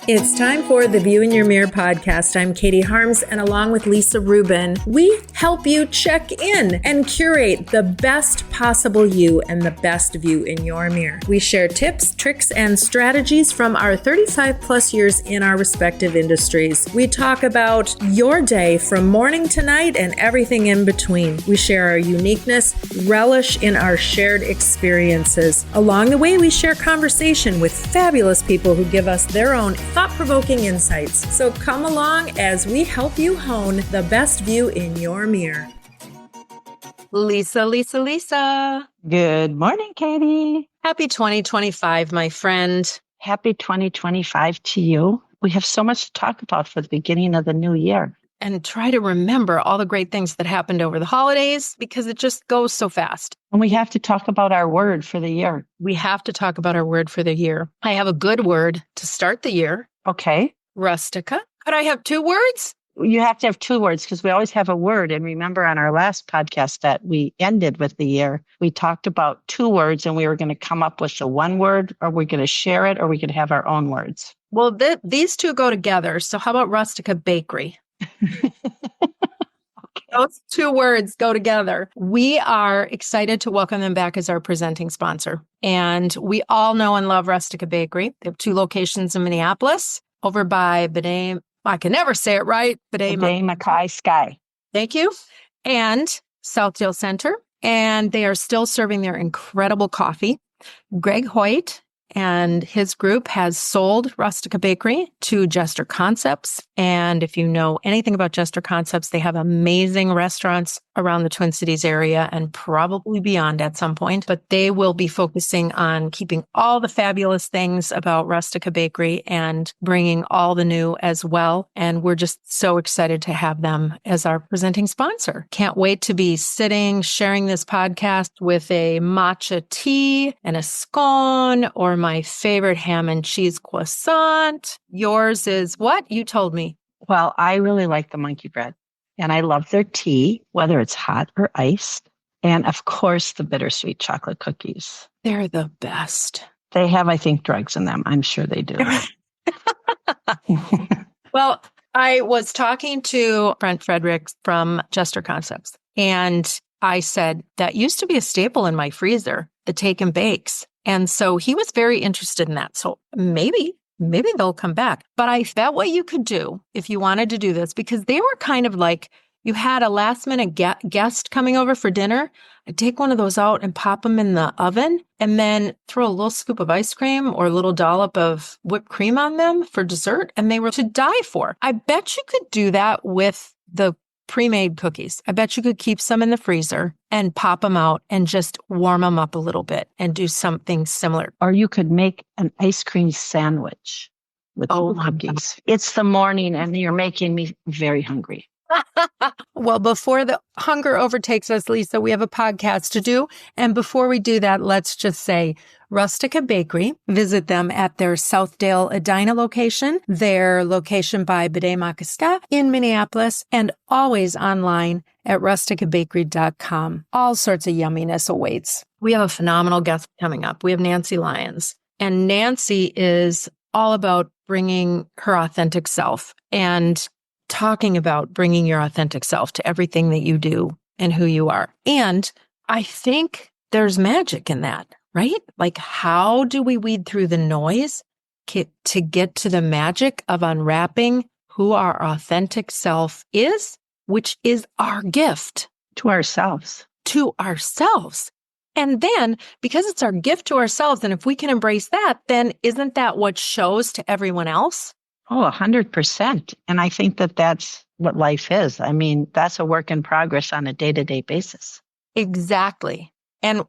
It's time for the View in Your Mirror podcast. I'm Katie Harms, and along with Lisa Rubin, we help you check in and curate the best possible you and the best view in your mirror. We share tips, tricks, and strategies from our 35 plus years in our respective industries. We talk about your day from morning to night and everything in between. We share our uniqueness, relish in our shared experiences. Along the way, we share conversation with fabulous people who give us their own thought-provoking insights. So come along as we help you hone the best view in your mirror. Lisa. Good morning, Katie. Happy 2025, my friend. Happy 2025 to you. We have so much to talk about for the beginning of the new year. And try to remember all the great things that happened over the holidays because it just goes so fast. And we have to talk about our word for the year. We have to talk about our word for the year. I have a good word to start the year. Okay. Rustica. Could I have two words? You have to have two words because we always have a word. And remember on our last podcast that we ended with the year, we talked about two words and we were going to come up with the one word, or we're going to share it, or we could have our own words. Well, these two go together. So how about Rustica Bakery? Those two words go together. We are excited to welcome them back as our presenting sponsor. And we all know and love Rustica Bakery. They have two locations in Minneapolis, over by B'nai, I can never say it right, B'nai Mackay Sky. Thank you. And Southdale Center. And they are still serving their incredible coffee. Greg Hoyt and his group has sold Rustica Bakery to Jester Concepts. And if you know anything about Jester Concepts, they have amazing restaurants around the Twin Cities area and probably beyond at some point. But they will be focusing on keeping all the fabulous things about Rustica Bakery and bringing all the new as well. And we're just so excited to have them as our presenting sponsor. Can't wait to be sitting, sharing this podcast with a matcha tea and a scone, or my favorite ham and cheese croissant. Yours is what? You told me. Well, I really like the monkey bread, and I love their tea, whether it's hot or iced. And of course, the bittersweet chocolate cookies. They're the best. They have, I think, drugs in them. I'm sure they do. Well, I was talking to Brent Fredericks from Jester Concepts, and I said, that used to be a staple in my freezer, the take and bakes. And so he was very interested in that. So maybe they'll come back. But I bet what you could do if you wanted to do this, because they were kind of like, you had a last minute guest coming over for dinner. I'd take one of those out and pop them in the oven and then throw a little scoop of ice cream or a little dollop of whipped cream on them for dessert. And they were to die for. I bet you could do that with the pre-made cookies. I bet you could keep some in the freezer and pop them out and just warm them up a little bit and do something similar. Or you could make an ice cream sandwich with cookies. It's the morning and you're making me very hungry. Well, before the hunger overtakes us, Lisa, we have a podcast to do. And before we do that, let's just say Rustica Bakery. Visit them at their Southdale Edina location, their location by B'nai Mackay Sky in Minneapolis, and always online at rusticabakery.com. All sorts of yumminess awaits. We have a phenomenal guest coming up. We have Nancy Lyons. And Nancy is all about bringing her authentic self and talking about bringing your authentic self to everything that you do and who you are. And I think there's magic in that, right? Like, how do we weed through the noise to get to the magic of unwrapping who our authentic self is, which is our gift to ourselves. And then, because it's our gift to ourselves, and if we can embrace that, then isn't that what shows to everyone else? Oh, 100%. And I think that that's what life is. I mean, that's a work in progress on a day-to-day basis. Exactly. And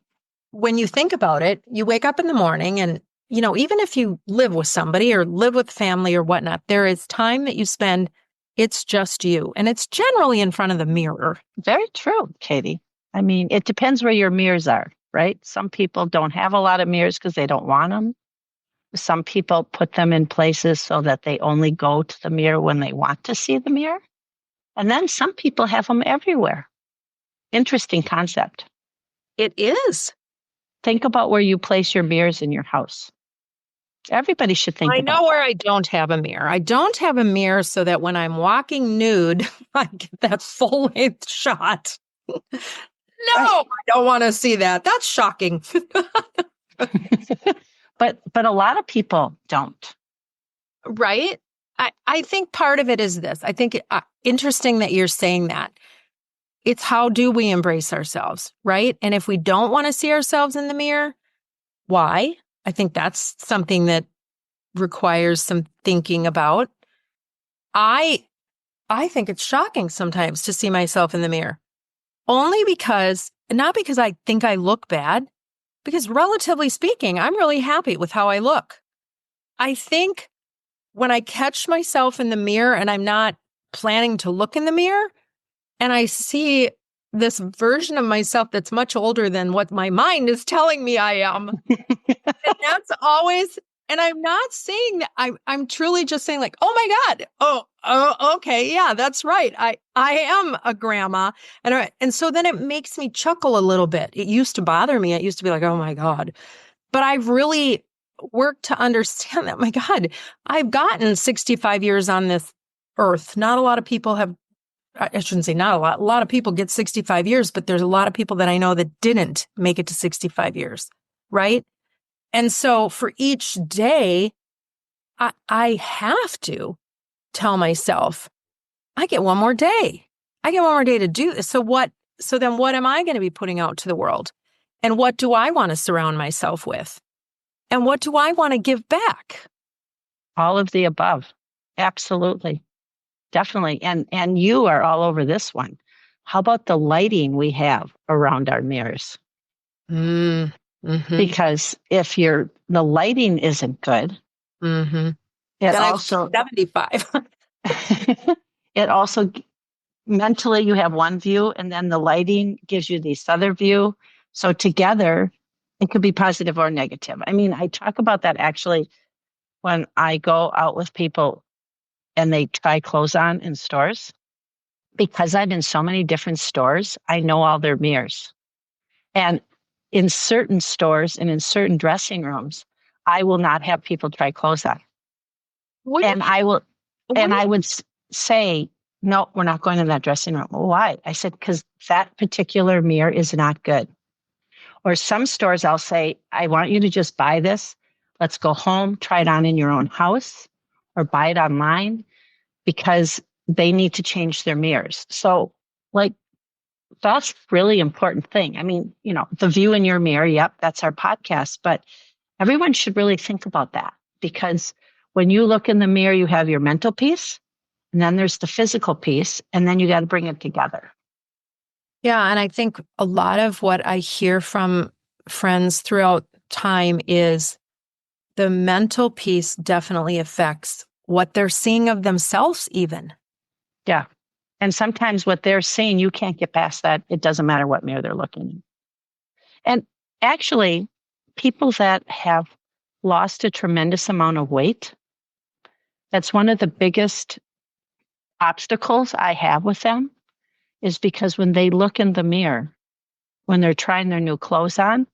when you think about it, you wake up in the morning and, you know, even if you live with somebody or live with family or whatnot, there is time that you spend, it's just you. And it's generally in front of the mirror. Very true, Katie. I mean, it depends where your mirrors are, right? Some people don't have a lot of mirrors because they don't want them. Some people put them in places so that they only go to the mirror when they want to see the mirror. And then some people have them everywhere. Interesting concept. It is. Think about where you place your mirrors in your house. Everybody should think I about know where I don't have a mirror. I don't have a mirror so that when I'm walking nude, I get that full length shot. No, Right. I don't want to see that. That's shocking. But a lot of people don't. Right? I think part of it is this. I think interesting that you're saying that. It's how do we embrace ourselves, right? And if we don't want to see ourselves in the mirror, why? I think that's something that requires some thinking about. I think it's shocking sometimes to see myself in the mirror. Only because, not because I think I look bad, because relatively speaking, I'm really happy with how I look. I think when I catch myself in the mirror and I'm not planning to look in the mirror and I see this version of myself that's much older than what my mind is telling me I am. And that's always, and I'm not saying that, I'm truly just saying like, oh my God, oh, okay, yeah, that's right. I am a grandma. And so then it makes me chuckle a little bit. It used to bother me. It used to be like, oh my God. But I've really worked to understand that, my God, I've gotten 65 years on this earth. Not a lot of people have, I shouldn't say not a lot. A lot of people get 65 years, but there's a lot of people that I know that didn't make it to 65 years, right? And so for each day, I have to tell myself, I get one more day. I get one more day to do this. So then what am I going to be putting out to the world? And what do I want to surround myself with? And what do I want to give back? All of the above. Absolutely. Definitely. And you are all over this one. How about the lighting we have around our mirrors? Mm-hmm. Because if the lighting isn't good, Mm-hmm. it Then also I'm 75. it also mentally you have one view and then the lighting gives you this other view. So together it could be positive or negative. I mean, I talk about that actually when I go out with people and they try clothes on in stores. Because I'm in so many different stores, I know all their mirrors. And in certain stores and in certain dressing rooms, I will not have people try clothes on. And I would say, no, we're not going in that dressing room. Well, why? I said, because that particular mirror is not good. Or some stores I'll say, I want you to just buy this. Let's go home, try it on in your own house or buy it online because they need to change their mirrors. So like, that's really important thing. I mean, the view in your mirror, yep, that's our podcast, but everyone should really think about that because when you look in the mirror, you have your mental piece and then there's the physical piece and then you got to bring it together. Yeah. And I think a lot of what I hear from friends throughout time is the mental piece definitely affects what they're seeing of themselves even. Yeah. And sometimes what they're seeing, you can't get past that. It doesn't matter what mirror they're looking in. And actually, people that have lost a tremendous amount of weight, that's one of the biggest obstacles I have with them is because when they look in the mirror, when they're trying their new clothes on,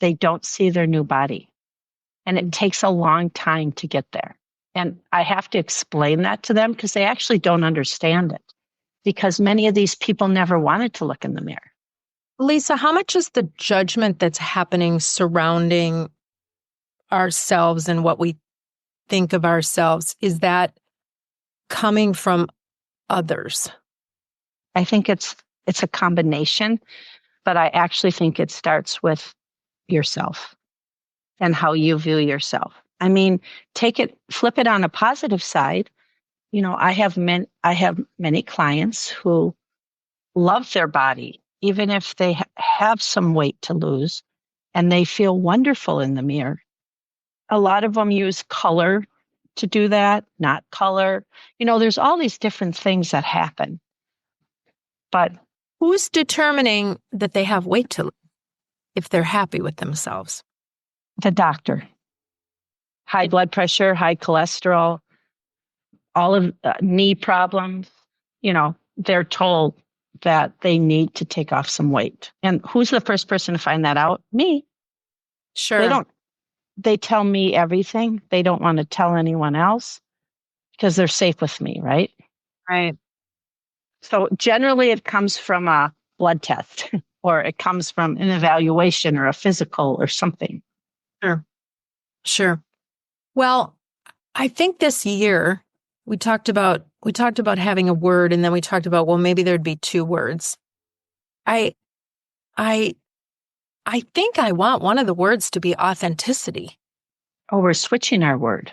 they don't see their new body. And it takes a long time to get there. And I have to explain that to them because they actually don't understand it because many of these people never wanted to look in the mirror. Lisa, how much is the judgment that's happening surrounding ourselves and what we think of ourselves, is that coming from others? I think it's a combination, but I actually think it starts with yourself and how you view yourself. I mean, flip it on a positive side. I have many clients who love their body, even if they have some weight to lose and they feel wonderful in the mirror. A lot of them use color to do that, not color. There's all these different things that happen. But who's determining that they have weight to lose if they're happy with themselves? The doctor. High blood pressure, high cholesterol, all of knee problems, they're told that they need to take off some weight. And who's the first person to find that out? Me. Sure. they tell me everything. They don't want to tell anyone else because they're safe with me, right? Right. So generally it comes from a blood test or it comes from an evaluation or a physical or something. Sure. Sure. Well, I think this year we talked about having a word, and then we talked about, well, maybe there'd be two words. I I I think I want one of the words to be authenticity. Oh, we're switching our word.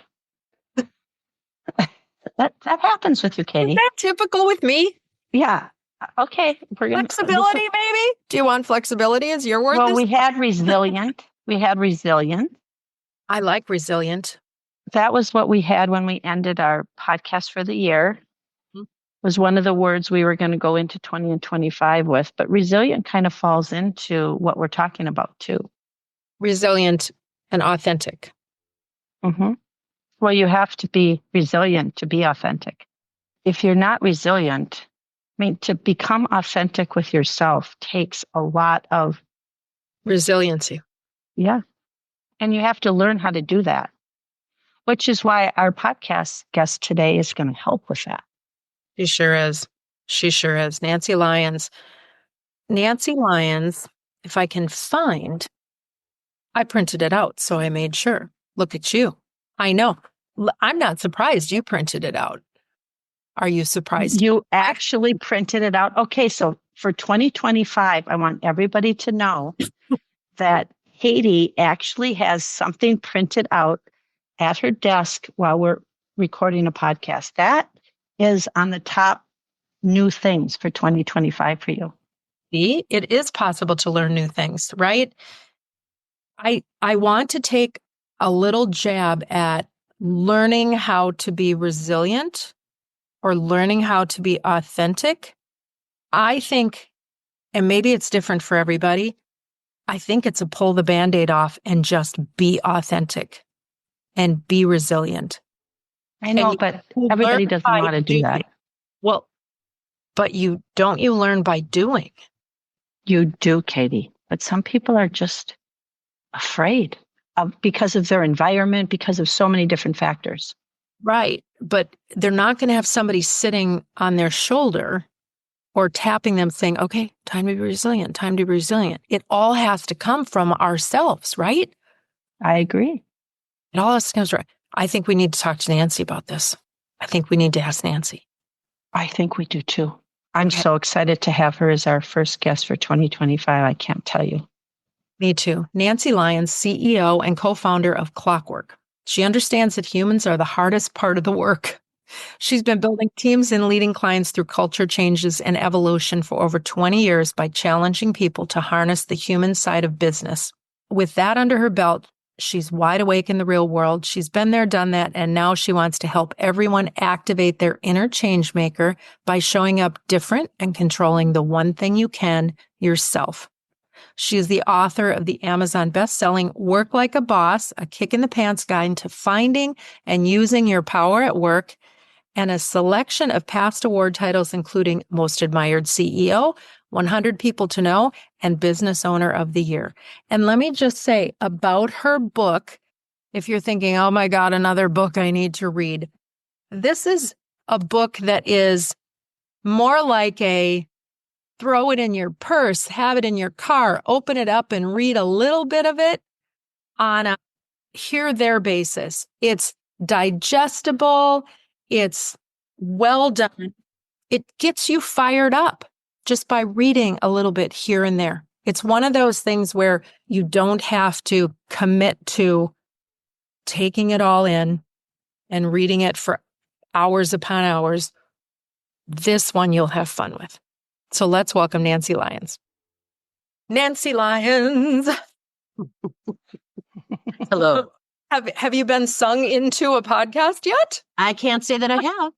That happens with you, Is Katie. that typical with me? Yeah. Okay. We're gonna Flexibility, maybe? Do you want flexibility as your word? Well, we had resilient. We had resilient. I like resilient. That was what we had when we ended our podcast for the year. Was one of the words we were going to go into 20 and 25 with, but resilient kind of falls into what we're talking about too. Resilient and authentic. Mm-hmm. Well, you have to be resilient to be authentic. If you're not resilient, I mean, to become authentic with yourself takes a lot of Resiliency. yeah. And you have to learn how to do that, which is why our podcast guest today is going to help with that. She sure is. She sure is. Nancy Lyons. Nancy Lyons, if I can find, I printed it out, so I made sure. Look at you. I know. I'm not surprised you printed it out. Are you surprised? You actually printed it out. Okay, so for 2025, I want everybody to know that Katie actually has something printed out at her desk while we're recording a podcast. That is on the top new things for 2025 for you. See, it is possible to learn new things, right? I want to take a little jab at learning how to be resilient or learning how to be authentic. I think, and maybe it's different for everybody, I think it's a pull the Band-Aid off and just be authentic and be resilient. I know, but everybody doesn't want to do that. Well, but you learn by doing. You do, Katie. But some people are just afraid because of their environment, because of so many different factors. Right. But they're not going to have somebody sitting on their shoulder or tapping them saying, okay, time to be resilient, time to be resilient. It all has to come from ourselves, right? I agree. It all has to come from. I think we need to talk to Nancy about this. I think we need to ask Nancy. I think we do too. I'm so excited to have her as our first guest for 2025. I can't tell you. Me too. Nancy Lyons, CEO and co-founder of Clockwork. She understands that humans are the hardest part of the work. She's been building teams and leading clients through culture changes and evolution for over 20 years by challenging people to harness the human side of business. With that under her belt, she's wide awake in the real world. She's been there, done that, and now she wants to help everyone activate their inner change maker by showing up different and controlling the one thing you can, yourself. She is the author of the Amazon best-selling Work Like a Boss, a kick-in-the-pants guide to finding and using your power at work, and a selection of past award titles, including Most Admired CEO, 100 People to Know, and Business Owner of the Year. And let me just say about her book, if you're thinking, oh my God, another book I need to read, this is a book that is more like a throw it in your purse, have it in your car, open it up and read a little bit of it on a here-there basis. It's digestible. It's well done. It gets you fired up just by reading a little bit here and there. It's one of those things where you don't have to commit to taking it all in and reading it for hours upon hours. This one you'll have fun with. So let's welcome Nancy Lyons. Nancy Lyons. Hello. Have you been sung into a podcast yet? I can't say that I have.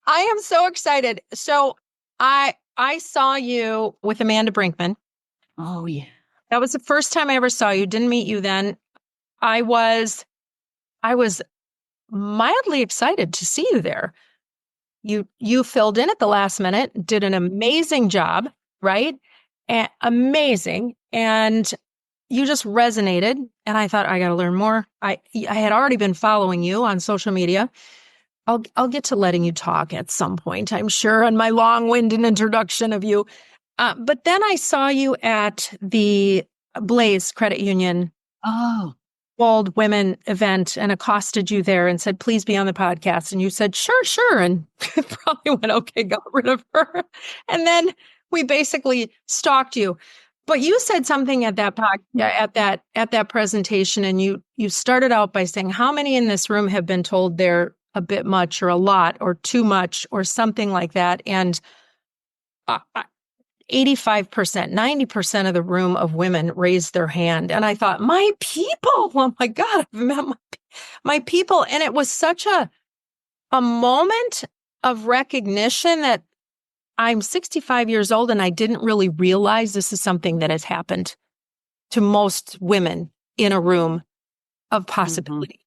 I am so excited. So I saw you with Amanda Brinkman. Oh, yeah. That was the first time I ever saw you. Didn't meet you then. I was mildly excited to see you there. You filled in at the last minute, did an amazing job, right? Amazing. And you just resonated. And I thought, I got to learn more. I had already been following you on social media. I'll get to letting you talk at some point, I'm sure, on my long-winded introduction of you. But then I saw you at the Blaze Credit Union Oh, Bold Women event and accosted you there and said, please be on the podcast. And you said, sure, sure. And probably went, okay, got rid of her. And then we basically stalked you. But you said something at that at that presentation, and you started out by saying, how many in this room have been told they're a bit much or a lot or too much or something like that? And 85%, 90% of the room of women raised their hand. And I thought, my people, oh my God, I've met my people. And it was such a moment of recognition that I'm 65 years old and I didn't really realize this is something that has happened to most women in a room of possibility.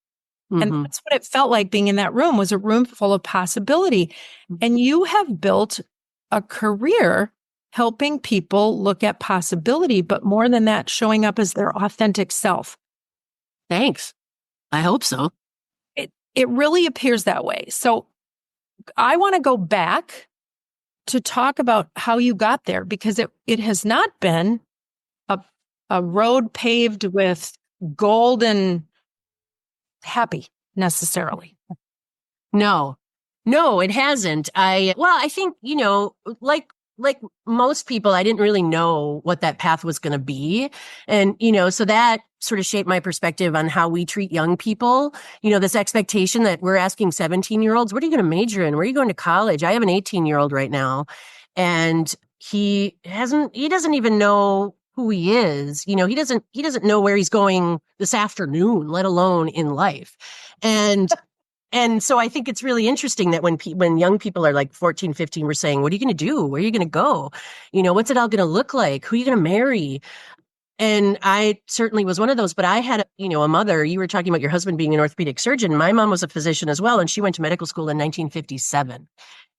mm-hmm. And that's what it felt like being in that room, was a room full of possibility. And you have built a career helping people look at possibility, but more than that, showing up as their authentic self. Thanks. I hope so. It really appears that way. So I want to go back to talk about how you got there, because it has not been a road paved with gold and happy necessarily. No, it hasn't. I think, like most people, I didn't really know what that path was going to be. And, so that sort of shaped my perspective on how we treat young people. This expectation that we're asking 17-year-olds, what are you going to major in? Where are you going to college? I have an 18-year-old right now, and he doesn't even know who he is. He doesn't know where he's going this afternoon, let alone in life. And so I think it's really interesting that when young people are like 14, 15, we're saying, what are you going to do? Where are you going to go? What's it all going to look like? Who are you going to marry? And I certainly was one of those, but I had, a mother. You were talking about your husband being an orthopedic surgeon. My mom was a physician as well, and she went to medical school in 1957.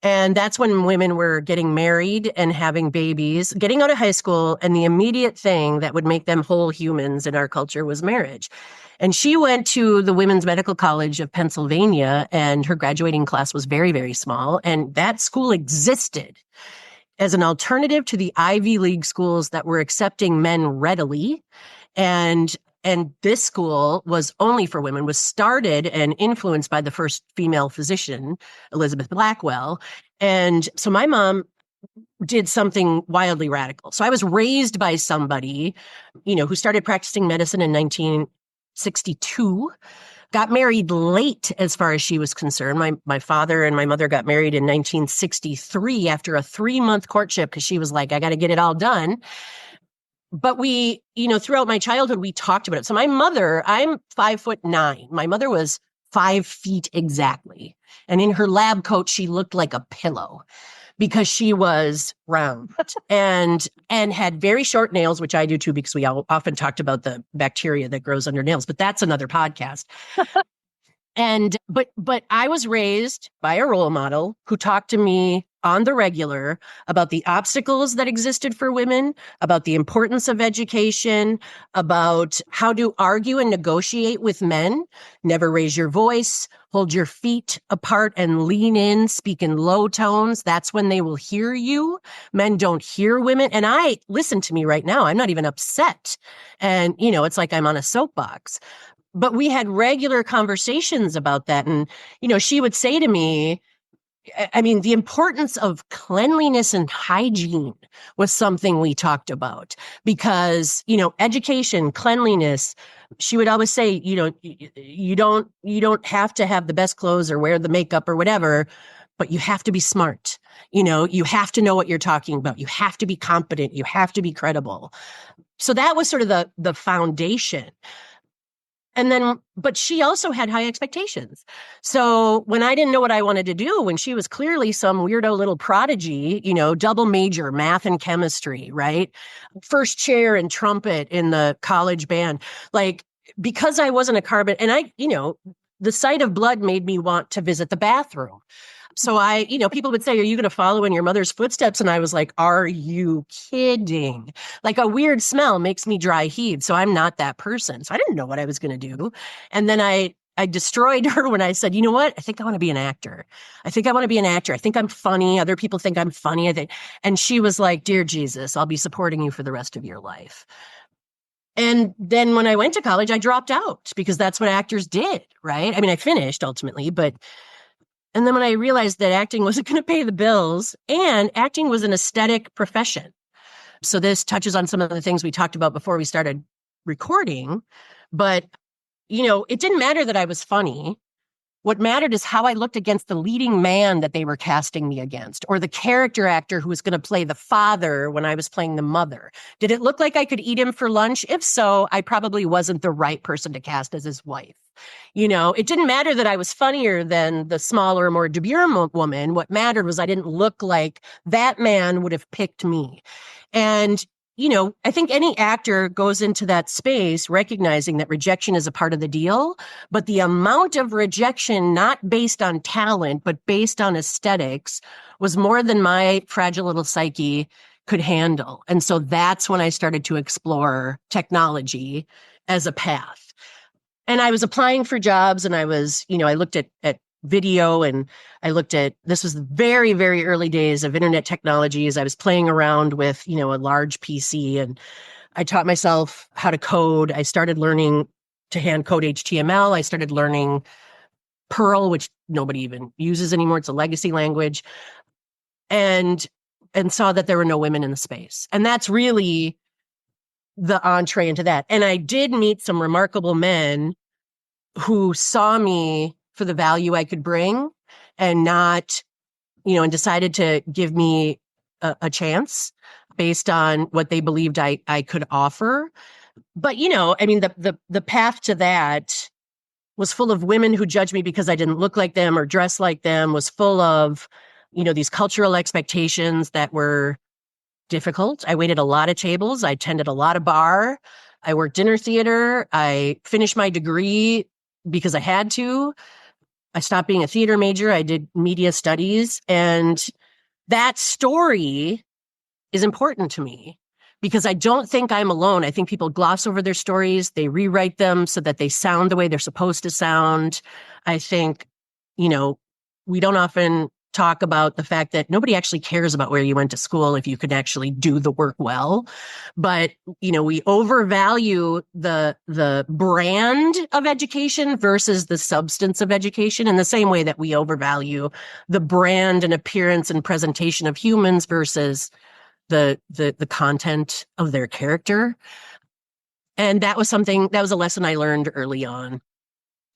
And that's when women were getting married and having babies, getting out of high school, and the immediate thing that would make them whole humans in our culture was marriage. And she went to the Women's Medical College of Pennsylvania, and her graduating class was very, very small. And that school existed as an alternative to the Ivy League schools that were accepting men readily. And this school was only for women, was started and influenced by the first female physician, Elizabeth Blackwell. And so my mom did something wildly radical. So I was raised by somebody, who started practicing medicine in 1962, got married late as far as she was concerned. My father and my mother got married in 1963 after a 3-month courtship, because she was like, I got to get it all done. But we, throughout my childhood, we talked about it. So my mother, I'm 5'9". My mother was 5 feet exactly. And in her lab coat, she looked like a pillow because she was round and had very short nails, which I do too, because we often talked about the bacteria that grows under nails, but that's another podcast. But I was raised by a role model who talked to me on the regular about the obstacles that existed for women, about the importance of education, about how to argue and negotiate with men. Never raise your voice, hold your feet apart and lean in, speak in low tones. That's when they will hear you. Men don't hear women. And listen to me right now. I'm not even upset. And, it's like I'm on a soapbox. But we had regular conversations about that. And, she would say to me, the importance of cleanliness and hygiene was something we talked about because, education, cleanliness, she would always say, you don't have to have the best clothes or wear the makeup or whatever, but you have to be smart. You have to know what you're talking about. You have to be competent. You have to be credible. So that was sort of the foundation. And then, but she also had high expectations. So when I didn't know what I wanted to do, when she was clearly some weirdo little prodigy, double major, math and chemistry, right? First chair and trumpet in the college band, because I wasn't a carbon, and the sight of blood made me want to visit the bathroom. So people would say, are you going to follow in your mother's footsteps? And I was like, are you kidding? Like a weird smell makes me dry heave. So I'm not that person. So I didn't know what I was going to do. And then I destroyed her when I said, you know what? I think I want to be an actor. I think I want to be an actor. I think I'm funny. Other people think I'm funny. And she was like, dear Jesus, I'll be supporting you for the rest of your life. And then when I went to college, I dropped out because that's what actors did, right? I mean, I finished ultimately, and then when I realized that acting wasn't going to pay the bills and acting was an aesthetic profession. So this touches on some of the things we talked about before we started recording. But, it didn't matter that I was funny. What mattered is how I looked against the leading man that they were casting me against, or the character actor who was going to play the father when I was playing the mother. Did it look like I could eat him for lunch? If so, I probably wasn't the right person to cast as his wife. It didn't matter that I was funnier than the smaller, more demure woman. What mattered was I didn't look like that man would have picked me. And I think any actor goes into that space recognizing that rejection is a part of the deal, but the amount of rejection, not based on talent, but based on aesthetics, was more than my fragile little psyche could handle. And so that's when I started to explore technology as a path. And I was applying for jobs, and I was, I looked at video, and I looked at, this was the very, very early days of internet technologies. I was playing around with, a large PC, and I taught myself how to code. I started learning to hand code HTML. I started learning Perl, which nobody even uses anymore. It's a legacy language, and saw that there were no women in the space. And that's really the entree into that. And I did meet some remarkable men who saw me for the value I could bring, and not, and decided to give me a chance based on what they believed I could offer. But, the path to that was full of women who judged me because I didn't look like them or dress like them, was full of, these cultural expectations that were difficult. I waited a lot of tables. I attended a lot of bar. I worked dinner theater. I finished my degree because I had to. I stopped being a theater major. I did media studies. And that story is important to me because I don't think I'm alone. I think people gloss over their stories. They rewrite them so that they sound the way they're supposed to sound. I think, we don't often talk about the fact that nobody actually cares about where you went to school if you could actually do the work well. But, we overvalue the brand of education versus the substance of education in the same way that we overvalue the brand and appearance and presentation of humans versus the content of their character. And that was a lesson I learned early on.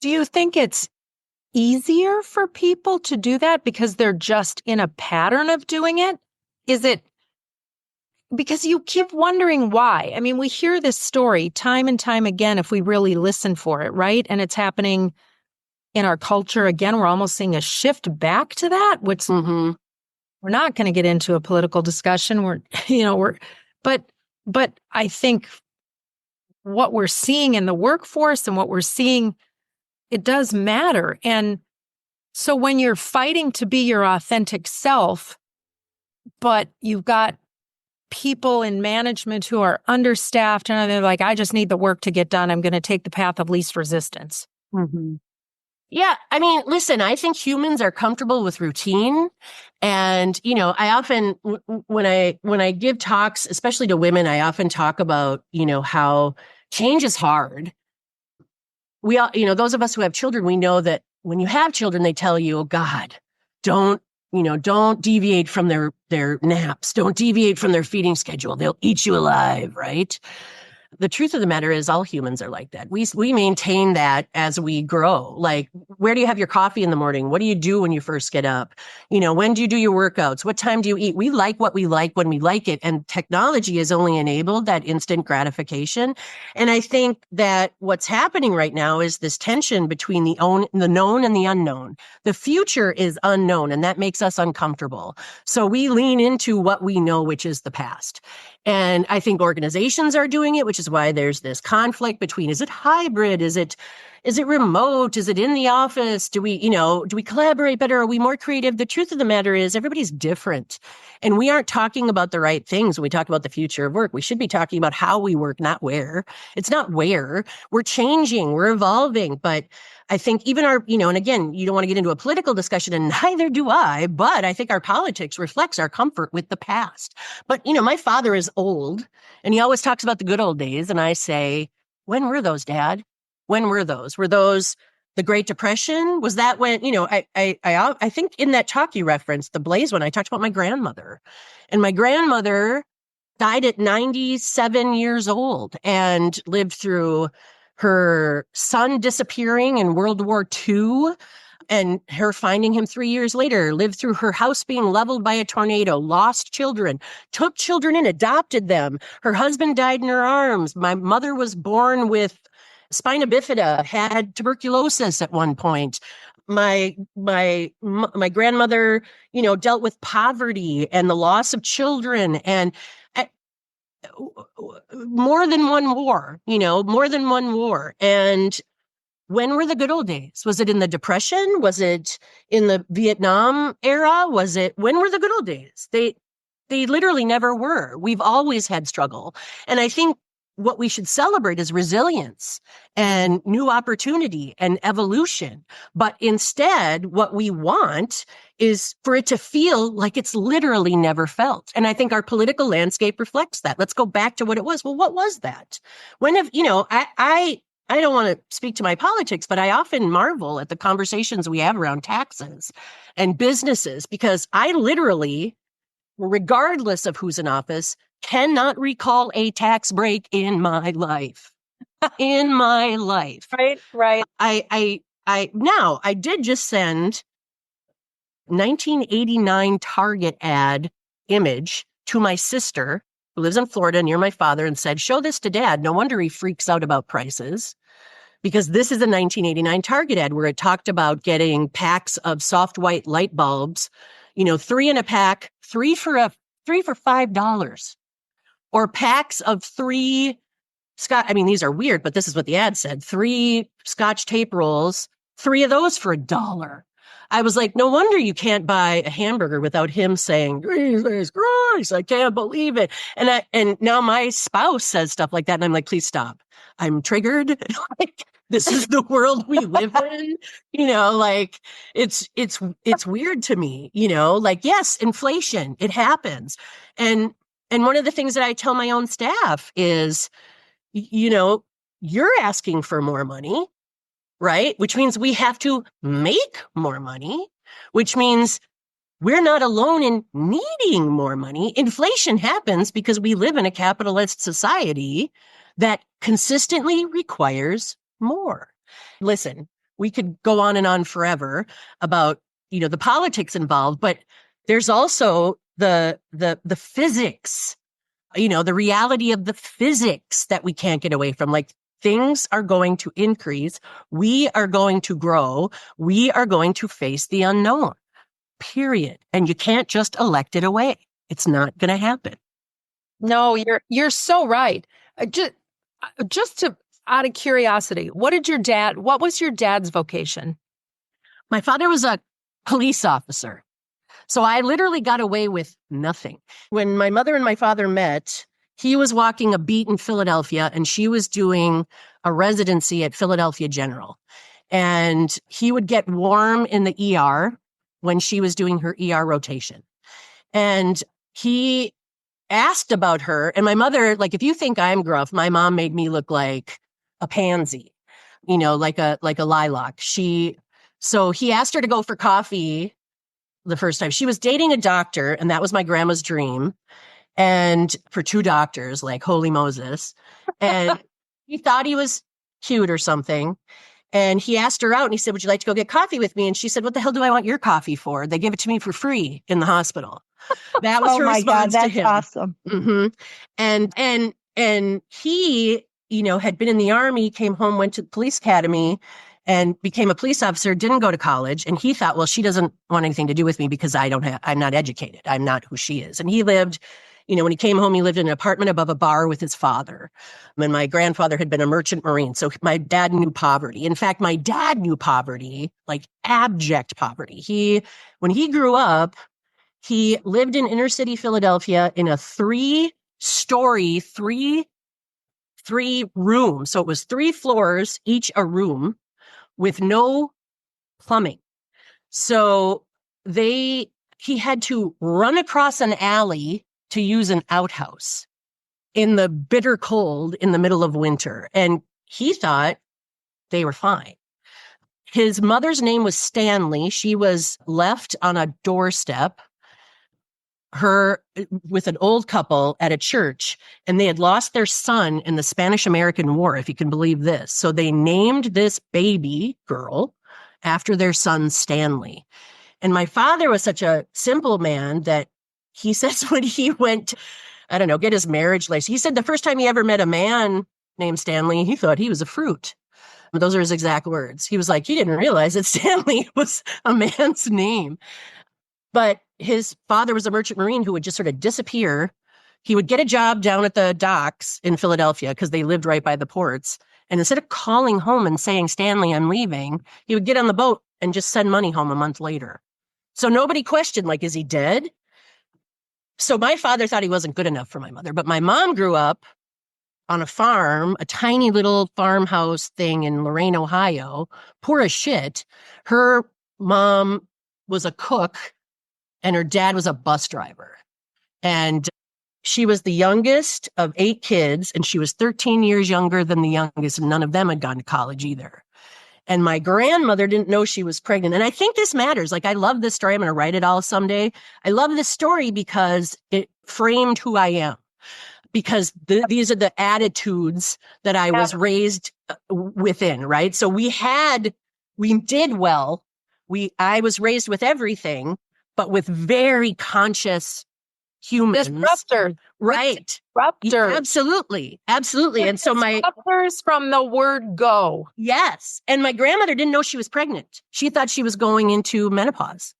Do you think it's easier for people to do that because they're just in a pattern of doing it? Is it because you keep wondering why? I mean, we hear this story time and time again if we really listen for it, right? And it's happening in our culture again. We're almost seeing a shift back to that, which we're not going to get into a political discussion. But I think what we're seeing in the workforce and what we're seeing, it does matter. And so when you're fighting to be your authentic self, but you've got people in management who are understaffed and they're like, I just need the work to get done. I'm going to take the path of least resistance. Mm-hmm. Yeah. I mean, listen, I think humans are comfortable with routine. And, I often, when I give talks, especially to women, I often talk about, how change is hard. We all, those of us who have children, we know that when you have children, they tell you, oh God, don't deviate from their naps. Don't deviate from their feeding schedule. They'll eat you alive, right? The truth of the matter is all humans are like that. We maintain that as we grow. Like, where do you have your coffee in the morning? What do you do when you first get up? When do you do your workouts? What time do you eat? We like what we like when we like it. And technology has only enabled that instant gratification. And I think that what's happening right now is this tension between the known and the unknown. The future is unknown, and that makes us uncomfortable. So we lean into what we know, which is the past. And I think organizations are doing it, which is why there's this conflict between, is it hybrid? Is it Is it remote? Is it in the office? Do we collaborate better? Are we more creative? The truth of the matter is everybody's different. And we aren't talking about the right things when we talk about the future of work. We should be talking about how we work, not where. It's not where. We're changing, we're evolving. But I think even our, and again, you don't want to get into a political discussion, and neither do I, but I think our politics reflects our comfort with the past. But, my father is old, and he always talks about the good old days. And I say, when were those, Dad? When were those? Were those the Great Depression? Was that when, I think in that talk you referenced, the Blaze one, I talked about my grandmother. And my grandmother died at 97 years old and lived through her son disappearing in World War II and her finding him 3 years later, lived through her house being leveled by a tornado, lost children, took children in, adopted them. Her husband died in her arms. My mother was born with spina bifida, had tuberculosis at one point. My grandmother, dealt with poverty and the loss of children and more than one war. And when were the good old days? Was it in the Depression? Was it in the Vietnam era? When were the good old days? They literally never were. We've always had struggle. And I think what we should celebrate is resilience and new opportunity and evolution. But instead, what we want is for it to feel like it's literally never felt. And I think our political landscape reflects that. Let's go back to what it was. Well, what was that? I don't want to speak to my politics, but I often marvel at the conversations we have around taxes and businesses, because I literally, regardless of who's in office, cannot recall a tax break in my life. In my life. Right. I did just send 1989 Target ad image to my sister who lives in Florida near my father and said, show this to Dad. No wonder he freaks out about prices, because this is a 1989 Target ad where it talked about getting packs of soft white light bulbs, 3 in a pack, three for $5, or packs of 3 these are weird, but this is what the ad said. 3 Scotch tape rolls, 3 of those for $1. I was like, no wonder you can't buy a hamburger without him saying, Jesus Christ, I can't believe it. And now my spouse says stuff like that. And I'm like, please stop. I'm triggered. Like, this is the world we live in. It's weird to me, yes, inflation, it happens. And one of the things that I tell my own staff is, you're asking for more money, right? Which means we have to make more money, which means we're not alone in needing more money. Inflation happens because we live in a capitalist society that consistently requires more. Listen, we could go on and on forever about, the politics involved, but there's also the physics, the reality of the physics that we can't get away from. Like, things are going to increase. We are going to grow. We are going to face the unknown, period. And you can't just elect it away. It's not going to happen. No, you're so right. Just out of curiosity, what was your dad's vocation? My father was a police officer. So I literally got away with nothing. When my mother and my father met, he was walking a beat in Philadelphia and she was doing a residency at Philadelphia General. And he would get warm in the ER when she was doing her ER rotation. And he asked about her. And my mother, like, if you think I'm gruff, my mom made me look like a pansy, like a lilac. So he asked her to go for coffee the first time. She was dating a doctor, and that was my grandma's dream. And for 2 doctors, like, holy Moses. And he thought he was cute or something. And he asked her out and he said, would you like to go get coffee with me? And she said, what the hell do I want your coffee for? They gave it to me for free in the hospital. That was her response to him. Awesome. Mm-hmm. And he, had been in the Army, came home, went to the police academy and became a police officer, didn't go to college. And he thought, well, she doesn't want anything to do with me because I'm not educated. I'm not who she is. And he lived When he came home, he lived in an apartment above a bar with his father. And my grandfather had been a merchant marine. So my dad knew poverty. In fact, my dad knew poverty, like abject poverty. When he grew up, he lived in inner city Philadelphia in a three-story, three room. So it was 3 floors, each a room with no plumbing. So he had to run across an alley to use an outhouse in the bitter cold in the middle of winter. And he thought they were fine. His mother's name was Stanley. She was left on a doorstep with an old couple at a church, and they had lost their son in the Spanish-American War, if you can believe this. So they named this baby girl after their son, Stanley. And my father was such a simple man that he says when he went, I don't know, get his marriage license, he said the first time he ever met a man named Stanley, he thought he was a fruit. But those are his exact words. He was like, he didn't realize that Stanley was a man's name. But his father was a merchant marine who would just sort of disappear. He would get a job down at the docks in Philadelphia because they lived right by the ports. And instead of calling home and saying, Stanley, I'm leaving, he would get on the boat and just send money home a month later. So nobody questioned, like, is he dead? So my father thought he wasn't good enough for my mother. But my mom grew up on a farm, a tiny little farmhouse thing in Lorain, Ohio, poor as shit. Her mom was a cook and her dad was a bus driver. And she was the youngest of 8 kids, and she was 13 years younger than the youngest, and none of them had gone to college either. And my grandmother didn't know she was pregnant. And I think this matters. Like, I love this story. I'm going to write it all someday. I love this story because it framed who I am. Because these are the attitudes that I was raised within, right? So we did well. I was raised with everything, but with very conscious humans. Disruptors. Right. Disruptors. Absolutely. Absolutely. And so disruptors from the word go. Yes. And my grandmother didn't know she was pregnant. She thought she was going into menopause.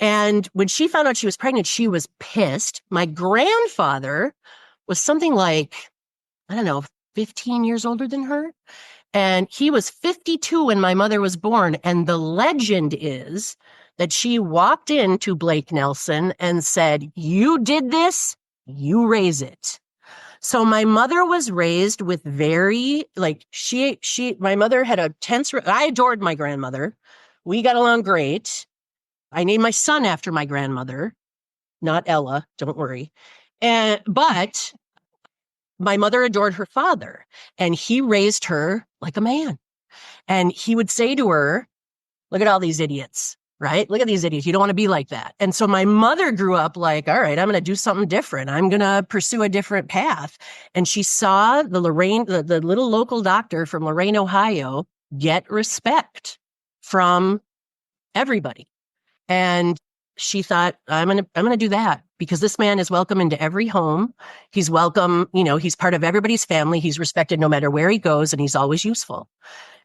And when she found out she was pregnant, she was pissed. My grandfather was something like, I don't know, 15 years older than her. And he was 52 when my mother was born. And the legend is that she walked into Blake Nelson and said, you did this, you raise it. So my mother was raised with very, like, my mother had a tense, I adored my grandmother. We got along great. I named my son after my grandmother, not Ella, don't worry. But my mother adored her father, and he raised her like a man. And he would say to her, look at all these idiots, right? Look at these idiots. You don't want to be like that. And so my mother grew up like, all right, I'm going to do something different. I'm going to pursue a different path. And she saw the little local doctor from Lorain, Ohio, get respect from everybody. And she thought, I'm going to do that because this man is welcome into every home. He's welcome. He's part of everybody's family. He's respected no matter where he goes, and he's always useful.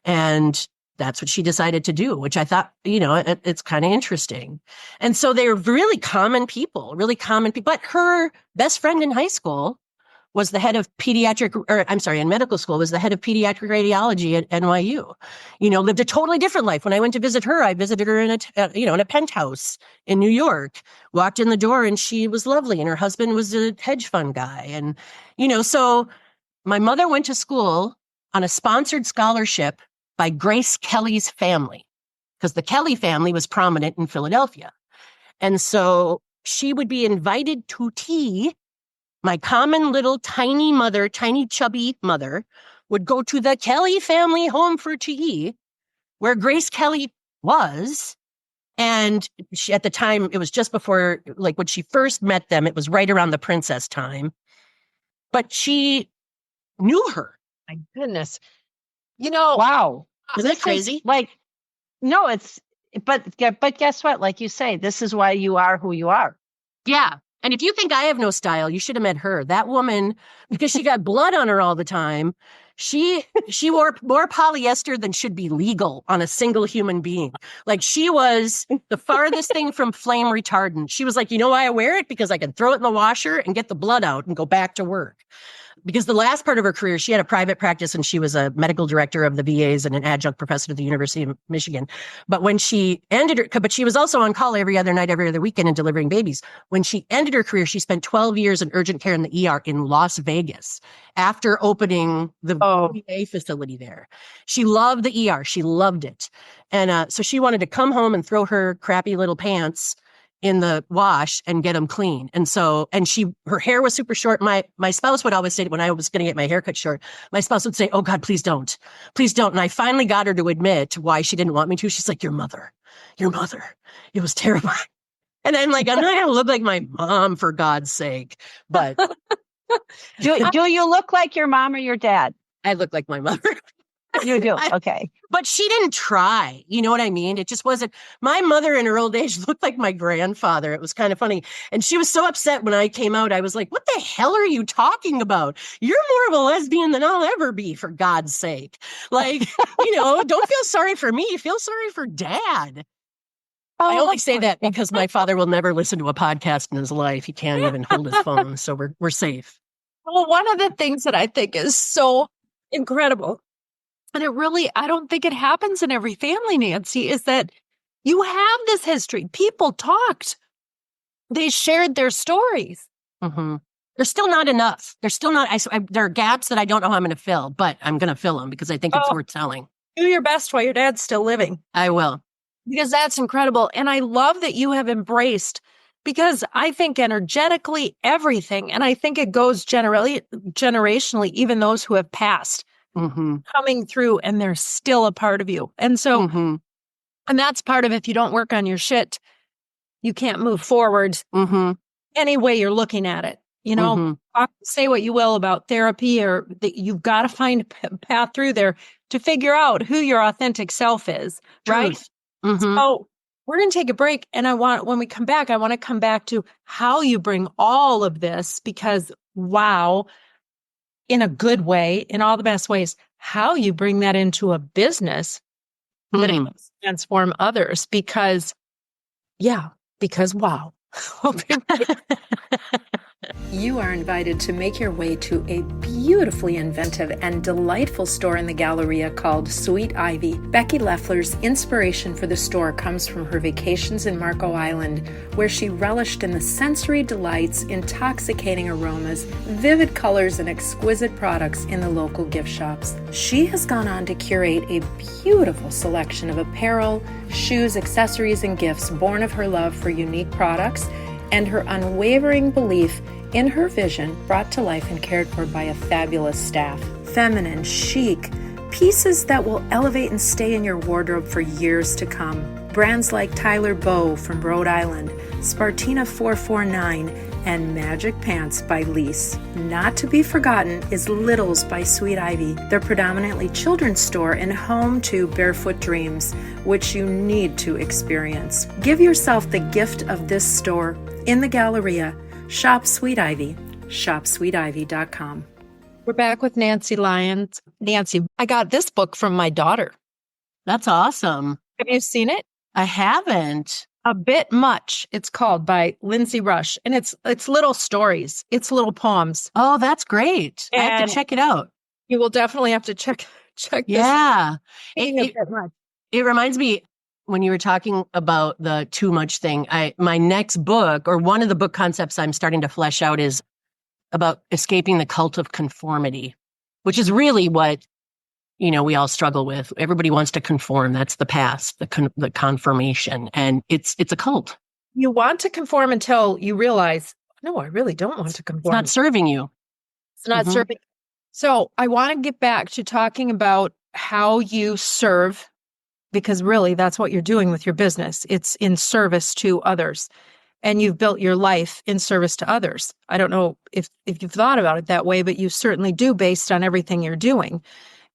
And that's what she decided to do, which I thought, it's kind of interesting. And so they're really common people. But her best friend in high school was the head of in medical school, was the head of pediatric radiology at NYU. Lived a totally different life. When I went to visit her, I visited her in a penthouse in New York, walked in the door and she was lovely. And her husband was a hedge fund guy. And, so my mother went to school on a sponsored scholarship by Grace Kelly's family, because the Kelly family was prominent in Philadelphia. And so she would be invited to tea. My common little tiny chubby mother would go to the Kelly family home for tea, where Grace Kelly was. And at the time, it was just before, like when she first met them, it was right around the princess time. But she knew her. My goodness. Wow. Isn't that crazy? No, but guess what? Like you say, this is why you are who you are. Yeah. And if you think I have no style, you should have met her. That woman, because she got blood on her all the time, She wore more polyester than should be legal on a single human being. Like, she was the farthest thing from flame retardant. She was like, you know why I wear it? Because I can throw it in the washer and get the blood out and go back to work. Because the last part of her career, she had a private practice and she was a medical director of the VAs and an adjunct professor at the University of Michigan. But when she ended her, but she was also on call every other night, every other weekend and delivering babies. When she ended her career, she spent 12 years in urgent care in the ER in Las Vegas after opening the VA facility there. She loved the ER. She loved it. And so she wanted to come home and throw her crappy little pants in the wash and get them clean. And so, and her hair was super short. My spouse would always say, when I was going to get my hair cut short, my spouse would say, oh God, please don't. Please don't. And I finally got her to admit why she didn't want me to. She's like, your mother. It was terrifying. And I'm like, I'm not going to look like my mom, for God's sake. But do you look like your mom or your dad? I look like my mother. You do. Okay. But she didn't try. You know what I mean? It just wasn't. My mother in her old age looked like my grandfather. It was kind of funny. And she was so upset when I came out. I was like, what the hell are you talking about? You're more of a lesbian than I'll ever be, for God's sake. Like, don't feel sorry for me. Feel sorry for Dad. I only say that because my father will never listen to a podcast in his life. He can't even hold his phone. So we're safe. Well, one of the things that I think is so incredible, and I don't think it happens in every family, Nancy, is that you have this history. People talked. They shared their stories. Mm-hmm. There's still not enough. There's still not, there are gaps that I don't know how I'm going to fill, but I'm going to fill them because I think it's worth telling. Do your best while your dad's still living. I will. Because that's incredible. And I love that you have embraced, because I think energetically everything, and I think it goes generationally, even those who have passed. Mm-hmm. Coming through, and they're still a part of you. And so, and that's part of it. If you don't work on your shit, you can't move forward any way you're looking at it. Say what you will about therapy, or that you've got to find a path through there to figure out who your authentic self is. Right. So we're going to take a break. And when we come back, I want to come back to how you bring all of this, because wow, in a good way, in all the best ways, how you bring that into a business that it must transform others, because wow. You are invited to make your way to a beautifully inventive and delightful store in the Galleria called Sweet Ivy. Becky Leffler's inspiration for the store comes from her vacations in Marco Island, where she relished in the sensory delights, intoxicating aromas, vivid colors, and exquisite products in the local gift shops. She has gone on to curate a beautiful selection of apparel, shoes, accessories, and gifts born of her love for unique products and her unwavering belief in her vision, brought to life and cared for by a fabulous staff. Feminine, chic, pieces that will elevate and stay in your wardrobe for years to come. Brands like Tyler Bow from Rhode Island, Spartina 449, and Magic Pants by Lise. Not to be forgotten is Littles by Sweet Ivy, their predominantly children's store and home to Barefoot Dreams, which you need to experience. Give yourself the gift of this store in the Galleria. Shop Sweet Ivy. ShopSweetIvy.com. We're back with Nancy Lyons. Nancy, I got this book from my daughter. That's awesome. Have you seen it? I haven't. A Bit Much, it's called, by Lindsay Rush. And it's little stories. It's little poems. Oh, that's great. I have to check it out. You will definitely have to check this. Yeah. It reminds me, when you were talking about the too much thing, my next book, or one of the book concepts I'm starting to flesh out, is about escaping the cult of conformity, which is really what, we all struggle with. Everybody wants to conform. That's the past, the confirmation. And it's a cult. You want to conform until you realize, no, I really don't want to conform. It's not serving you. It's not serving. So I want to get back to talking about how you serve, because really that's what you're doing with your business. It's in service to others. And you've built your life in service to others. I don't know if you've thought about it that way, but you certainly do, based on everything you're doing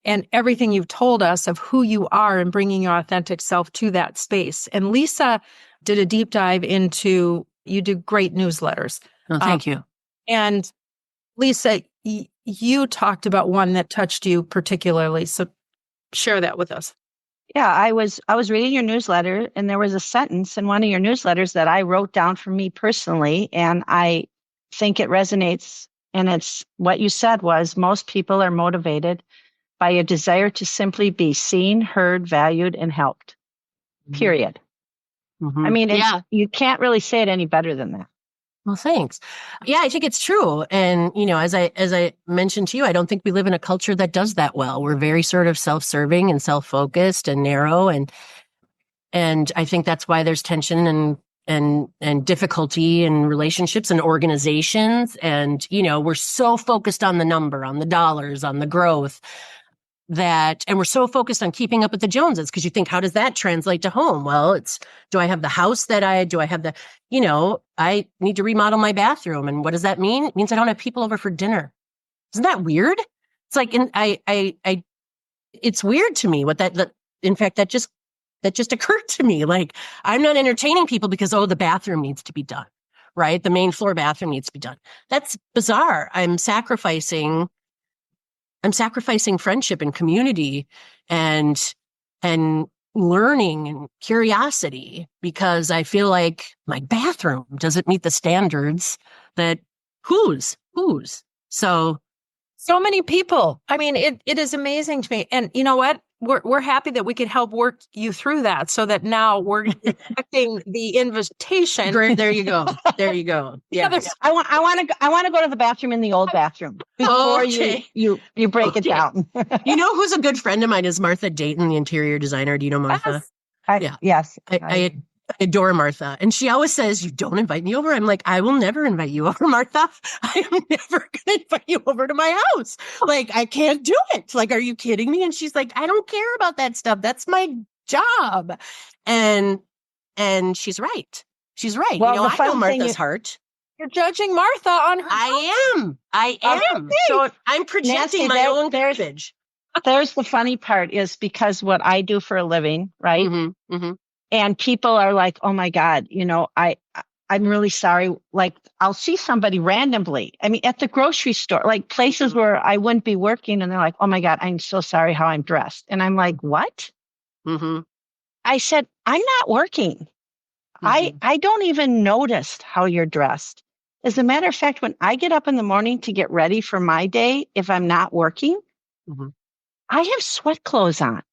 and everything you've told us of who you are and bringing your authentic self to that space. And Lisa did a deep dive into, you do great newsletters. Oh, thank you. And Lisa, you talked about one that touched you particularly. So share that with us. Yeah, I was reading your newsletter, and there was a sentence in one of your newsletters that I wrote down for me personally, and I think it resonates. And it's what you said was most people are motivated by a desire to simply be seen, heard, valued, and helped. Period. Mm-hmm. I mean, you can't really say it any better than that. Well, thanks. Yeah, I think it's true. And, as I mentioned to you, I don't think we live in a culture that does that well. We're very sort of self-serving and self-focused and narrow. And I think that's why there's tension and difficulty in relationships and organizations. And, we're so focused on the number, on the dollars, on the growth and we're so focused on keeping up with the Joneses because you think, how does that translate to home? Well, do I have the house do I have the, I need to remodel my bathroom. And what does that mean? It means I don't have people over for dinner. Isn't that weird? It's like, it's weird to me in fact, that just occurred to me. Like, I'm not entertaining people because, the bathroom needs to be done, right? The main floor bathroom needs to be done. That's bizarre. I'm sacrificing friendship and community and learning and curiosity because I feel like my bathroom doesn't meet the standards that whose. So many people. I mean, it is amazing to me. And you know what? We're happy that we could help work you through that so that now we're expecting the invitation. There you go. There you go. Yeah. I want to go to the bathroom in the old bathroom before you break it down. Who's a good friend of mine is Martha Dayton, the interior designer. Do you know Martha? Yes. I adore Martha. And she always says, you don't invite me over. I'm like, I will never invite you over, Martha. I am never going to invite you over to my house. Like, I can't do it. Like, are you kidding me? And she's like, I don't care about that stuff. That's my job. And she's right. She's right. Well, I know Martha's heart. You're judging Martha on her. I am. So I'm projecting my own garbage. There's the funny part is because what I do for a living, right? Mm-hmm, mm-hmm. And people are like, oh my God, I'm really sorry. Like, I'll see somebody randomly. I mean, at the grocery store, like places where I wouldn't be working. And they're like, oh my God, I'm so sorry how I'm dressed. And I'm like, what? Mm-hmm. I said, I'm not working. Mm-hmm. I don't even notice how you're dressed. As a matter of fact, when I get up in the morning to get ready for my day, if I'm not working, mm-hmm. I have sweat clothes on.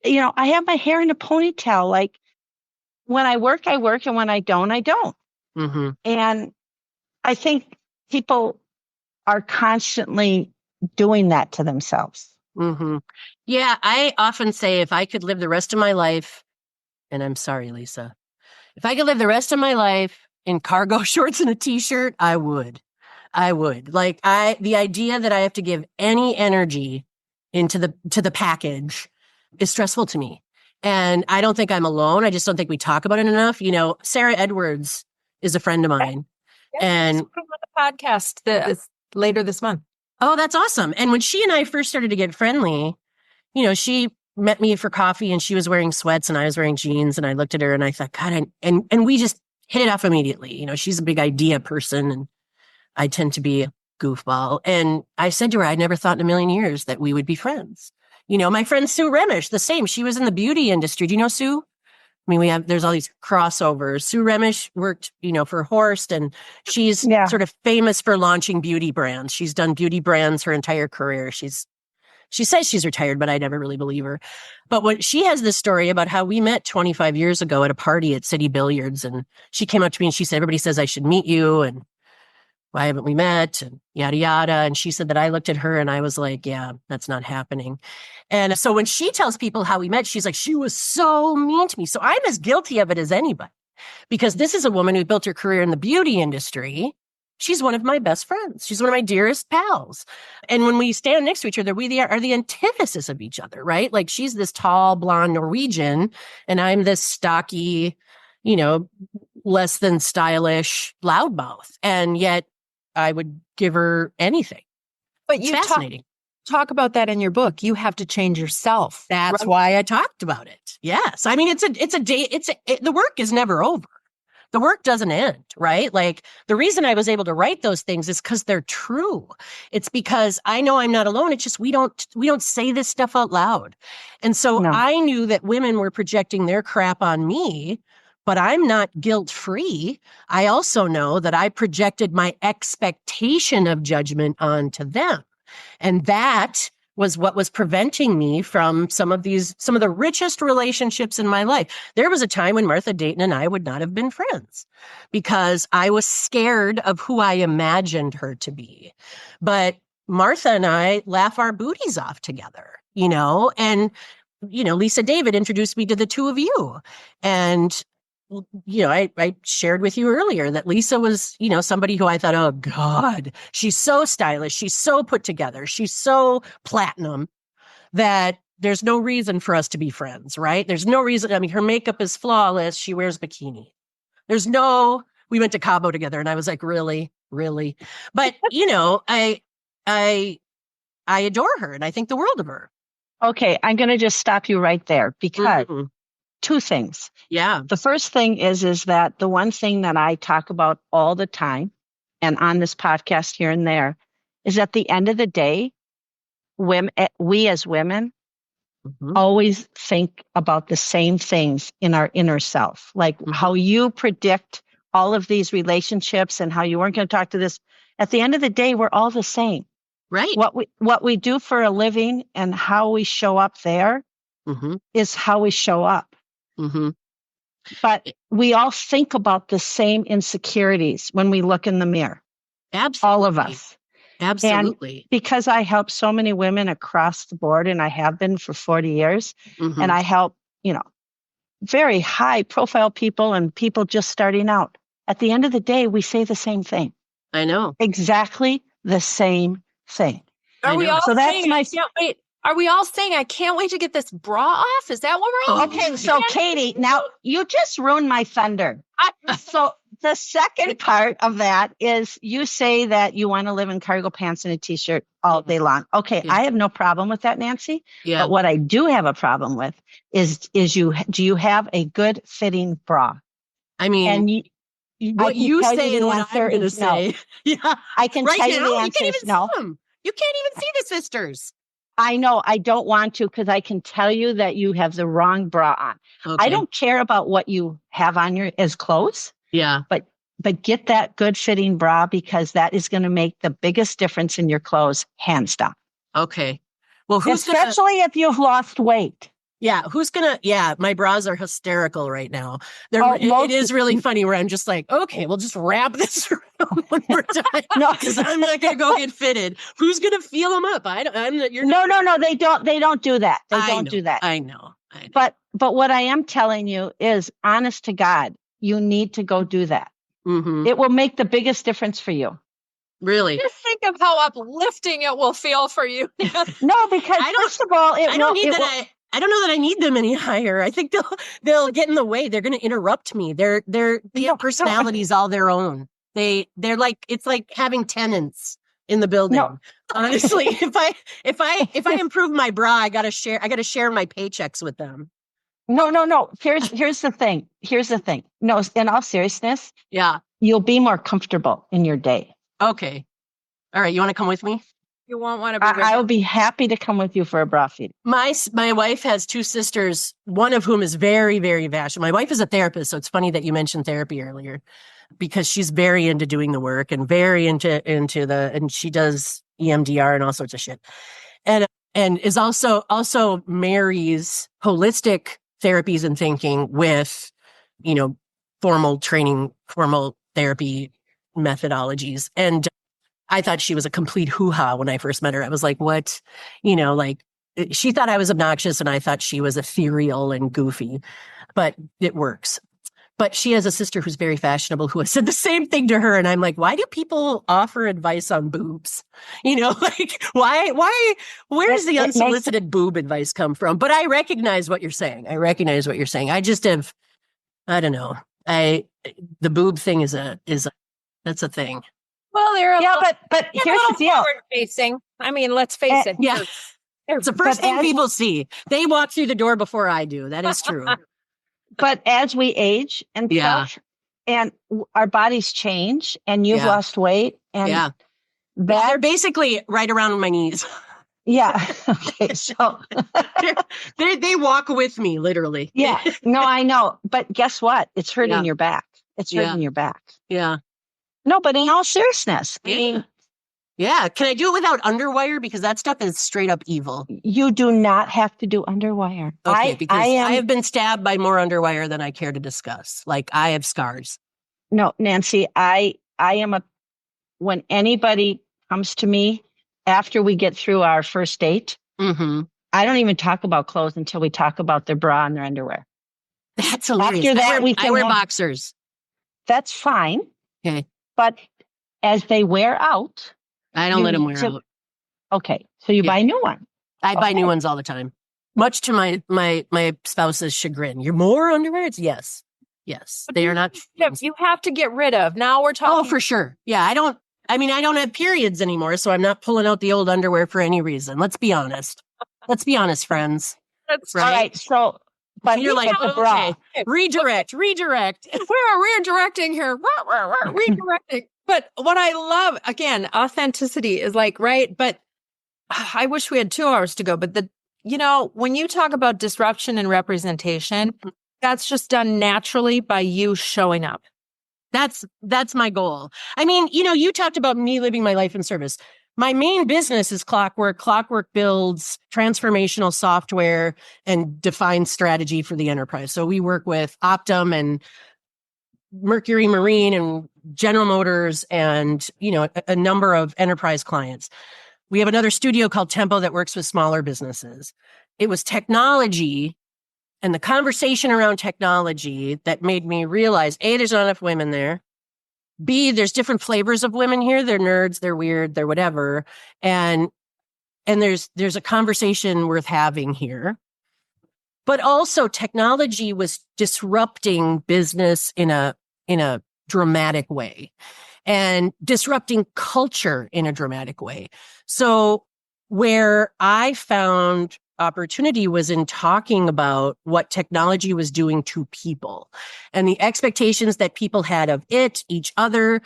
I have my hair in a ponytail. Like, when I work, I work. And when I don't, I don't. Mm-hmm. And I think people are constantly doing that to themselves. Mm-hmm. Yeah. I often say if I could live the rest of my life, and I'm sorry, Lisa, if I could live the rest of my life in cargo shorts and a t-shirt, I would. Like, the idea that I have to give any energy to the package is stressful to me. And I don't think I'm alone. I just don't think we talk about it enough. Sarah Edwards is a friend of mine. Yes, and on the podcast later this month. Oh, that's awesome. And when she and I first started to get friendly, she met me for coffee and she was wearing sweats and I was wearing jeans. And I looked at her and I thought, God, and we just hit it off immediately. She's a big idea person and I tend to be a goofball. And I said to her, I never thought in a million years that we would be friends. My friend Sue Remish, the same. She was in the beauty industry. Do you know Sue? I mean, there's all these crossovers. Sue Remish worked, for Horst, and she's sort of famous for launching beauty brands. She's done beauty brands her entire career. She says she's retired, but I never really believe her. But she has this story about how we met 25 years ago at a party at City Billiards. And she came up to me and she said, everybody says I should meet you. And why haven't we met? And yada, yada. And she said that I looked at her and I was like, yeah, that's not happening. And so when she tells people how we met, she's like, she was so mean to me. So I'm as guilty of it as anybody because this is a woman who built her career in the beauty industry. She's one of my best friends. She's one of my dearest pals. And when we stand next to each other, we are the antithesis of each other, right? Like she's this tall, blonde Norwegian and I'm this stocky, less than stylish loudmouth. And yet I would give her anything. But you fascinating. Talk about that in your book. You have to change yourself. That's why I talked about it. Yes. I mean, the work is never over. the work doesn't end, right? Like the reason I was able to write those things is because they're true. It's because I know I'm not alone. It's just we don't say this stuff out loud. And so No. I knew that women were projecting their crap on me, but I'm not guilt-free. I also know that I projected my expectation of judgment onto them. And that was what was preventing me from some of the richest relationships in my life. There was a time when Martha Dayton and I would not have been friends because I was scared of who I imagined her to be. But Martha and I laugh our booties off together, and, Lisa David introduced me to the two of you. And I shared with you earlier that Lisa was, somebody who I thought, oh God, she's so stylish. She's so put together. She's so platinum that there's no reason for us to be friends, right? There's no reason. I mean, her makeup is flawless. She wears bikini. We went to Cabo together and I was like, really, really? But, I adore her and I think the world of her. Okay. I'm going to just stop you right there because two things. Yeah. The first thing is that the one thing that I talk about all the time and on this podcast here and there is at the end of the day, we as women always think about the same things in our inner self, like how you predict all of these relationships and how you weren't going to talk to this. At the end of the day, we're all the same. Right. What we do for a living and how we show up there is how we show up. But we all think about the same insecurities when we look in the mirror. Absolutely. All of us. Absolutely. And because I help so many women across the board, and I have been for 40 years, and I help, very high profile people and people just starting out. At the end of the day, we say the same thing. I know. Exactly the same thing. Are we all so that's saying, my... Are we all saying, I can't wait to get this bra off? Is that what we're all Okay, so Katie, now you just ruined my thunder. So the second part of that is you say that you want to live in cargo pants and a t-shirt all day long. Okay, I have no problem with that, Nancy. Yeah. But what I do have a problem with is do you have a good fitting bra? I mean, what you say and what I'm going to say. Yeah. I can right tell now, you the answer is no. You can't even see the sisters. I know. I don't want to because I can tell you that you have the wrong bra on. Okay. I don't care about what you have on as clothes. Yeah. But get that good fitting bra because that is going to make the biggest difference in your clothes, hands down. Okay. Well, especially if you've lost weight. Yeah. My bras are hysterical right now. It is really funny where I'm just like, okay, we'll just wrap this around one more time. No, because I'm not going to go get fitted. Who's going to feel them up? No. They don't do that. They don't do that. I know. But what I am telling you is, honest to God, you need to go do that. It will make the biggest difference for you. Really? Just think of how uplifting it will feel for you. No, because first of all, I don't know that I need them any higher. I think they'll get in the way. They're going to interrupt me. They have personalities all their own. They're like, it's like having tenants in the building. No. Honestly, if I improve my bra, I got to share my paychecks with them. No. Here's the thing. No, in all seriousness, you'll be more comfortable in your day. Okay. All right. You want to come with me? You won't want to be. I will be happy to come with you for a bra feed. My wife has two sisters, one of whom is very, very fashionable. My wife is a therapist, so it's funny that you mentioned therapy earlier, because she's very into doing the work and very and she does EMDR and all sorts of shit, and is also marries holistic therapies and thinking with, formal training, formal therapy methodologies. And I thought she was a complete hoo-ha when I first met her. I was like, what? She thought I was obnoxious and I thought she was ethereal and goofy, but it works. But she has a sister who's very fashionable who has said the same thing to her. And I'm like, why do people offer advice on boobs? Where's the unsolicited boob advice come from? But I recognize what you're saying. I just have, I don't know. The boob thing that's a thing. Well, but here's the deal. Facing. I mean, let's face it. Yeah. It's the first thing people see. They walk through the door before I do. That is true. But as we age and stuff, And our bodies change, and you've lost weight, and they're basically right around my knees. Yeah. Okay. So they walk with me, literally. Yeah. No, I know. But guess what? It's hurting your back. It's hurting your back. Yeah. No, but in all seriousness, I mean, can I do it without underwire? Because that stuff is straight up evil. You do not have to do underwire. Okay, because I have been stabbed by more underwire than I care to discuss. Like, I have scars. No, Nancy, I am when anybody comes to me after we get through our first date, I don't even talk about clothes until we talk about their bra and their underwear. That's hilarious. After that, I wear boxers. That's fine. Okay. But as they wear out, I don't let them wear out. Okay. So you buy new ones. I buy new ones all the time, much to my spouse's chagrin. You're more underwear? It's yes. But they are not. You have to get rid of. Now we're talking. Oh, for sure. Yeah. I don't have periods anymore, so I'm not pulling out the old underwear for any reason. Let's be honest. Friends. That's right. All right. So, but you're like, okay, redirect. We're redirecting here. We're redirecting. But what I love, again, authenticity is like, right? But I wish we had 2 hours to go. But when you talk about disruption and representation, that's just done naturally by you showing up. That's my goal. I mean, you talked about me living my life in service. My main business is Clockwork. Clockwork builds transformational software and defines strategy for the enterprise. So we work with Optum and Mercury Marine and General Motors and, a number of enterprise clients. We have another studio called Tempo that works with smaller businesses. It was technology and the conversation around technology that made me realize, A, there's not enough women there. B, there's different flavors of women here. They're nerds, they're weird, they're whatever. And there's a conversation worth having here. But also technology was disrupting business in a dramatic way and disrupting culture in a dramatic way. So where I found opportunity was in talking about what technology was doing to people and the expectations that people had of it, each other,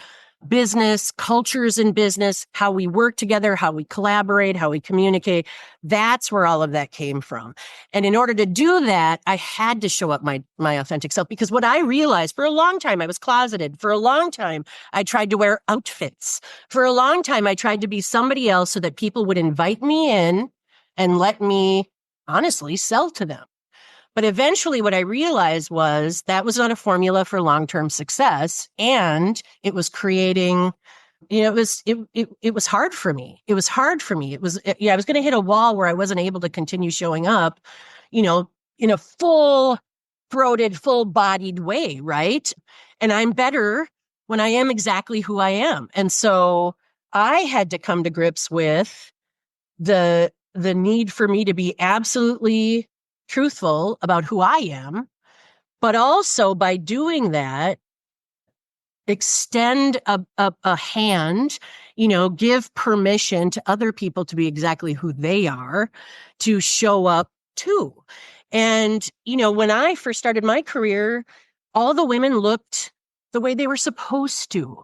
business, cultures in business, how we work together, how we collaborate, how we communicate. That's where all of that came from. And in order to do that, I had to show up my authentic self, because what I realized, for a long time, I was closeted. For a long time, I tried to wear outfits. For a long time, I tried to be somebody else so that people would invite me in and let me honestly sell to them. But eventually what I realized was that was not a formula for long-term success. And it was creating, it was hard for me. It was hard for me. I was going to hit a wall where I wasn't able to continue showing up, in a full-throated, full-bodied way. Right. And I'm better when I am exactly who I am. And so I had to come to grips with the need for me to be absolutely truthful about who I am, but also by doing that, extend a hand, give permission to other people to be exactly who they are, to show up too. And, when I first started my career, all the women looked the way they were supposed to.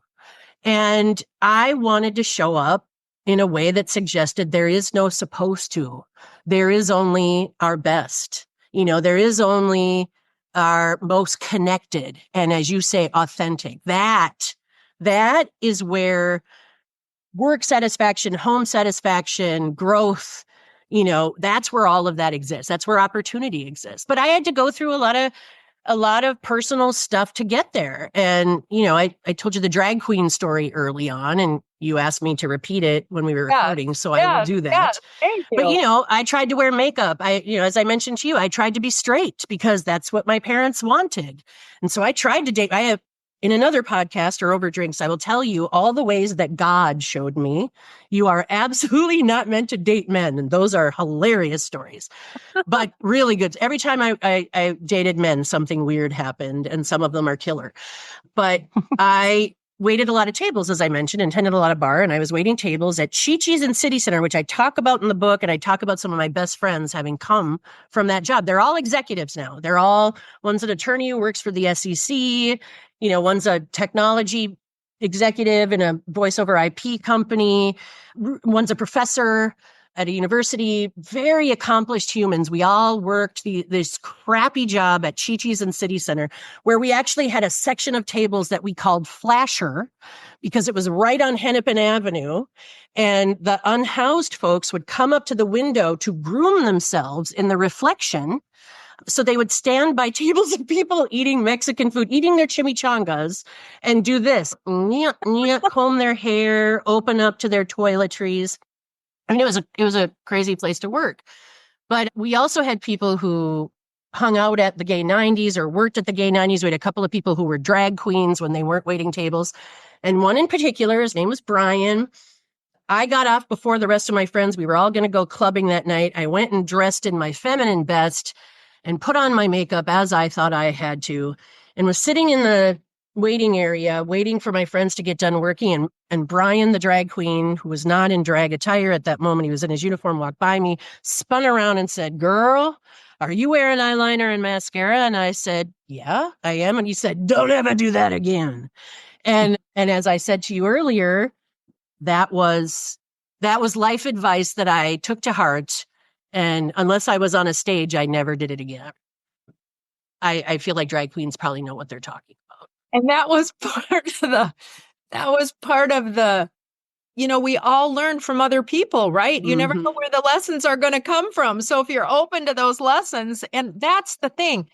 And I wanted to show up in a way that suggested there is no supposed to. There is only our best. There is only our most connected. And as you say, authentic. That is where work satisfaction, home satisfaction, growth, that's where all of that exists. That's where opportunity exists. But I had to go through a lot of personal stuff to get there. And, I told you the drag queen story early on, and you asked me to repeat it when we were recording. So I will do that. Thank you. But, I tried to wear makeup. As I mentioned to you, I tried to be straight because that's what my parents wanted. And so I tried to date. I have, in another podcast or over drinks, I will tell you all the ways that God showed me you are absolutely not meant to date men. And those are hilarious stories, but really good. Every time I dated men, something weird happened, and some of them are killer. But I waited a lot of tables, as I mentioned, and attended a lot of bar. And I was waiting tables at Chi-Chi's in City Center, which I talk about in the book. And I talk about some of my best friends having come from that job. They're all executives now. They're all, one's an attorney who works for the SEC. One's a technology executive in a voice over IP company. One's a professor at a university, very accomplished humans. We all worked this crappy job at Chi-Chi's in City Center, where we actually had a section of tables that we called Flasher, because it was right on Hennepin Avenue. And the unhoused folks would come up to the window to groom themselves in the reflection. So they would stand by tables of people eating Mexican food, eating their chimichangas, and do this, comb their hair, open up to their toiletries. I mean, it was a crazy place to work. But we also had people who hung out at the gay 90s or worked at the gay 90s. We had a couple of people who were drag queens when they weren't waiting tables. And one in particular, his name was Brian. I got off before the rest of my friends. We were all going to go clubbing that night. I went and dressed in my feminine best and put on my makeup as I thought I had to, and was sitting in the waiting area, waiting for my friends to get done working. And Brian, the drag queen, who was not in drag attire at that moment, he was in his uniform, walked by me, spun around and said, "Girl, are you wearing eyeliner and mascara?" And I said, "Yeah, I am." And he said, "Don't ever do that again." And as I said to you earlier, that was life advice that I took to heart. And unless I was on a stage, I never did it again. I feel like drag queens probably know what they're talking about. And that was part of the, we all learn from other people, right? You never know where the lessons are going to come from. So if you're open to those lessons, and that's the thing,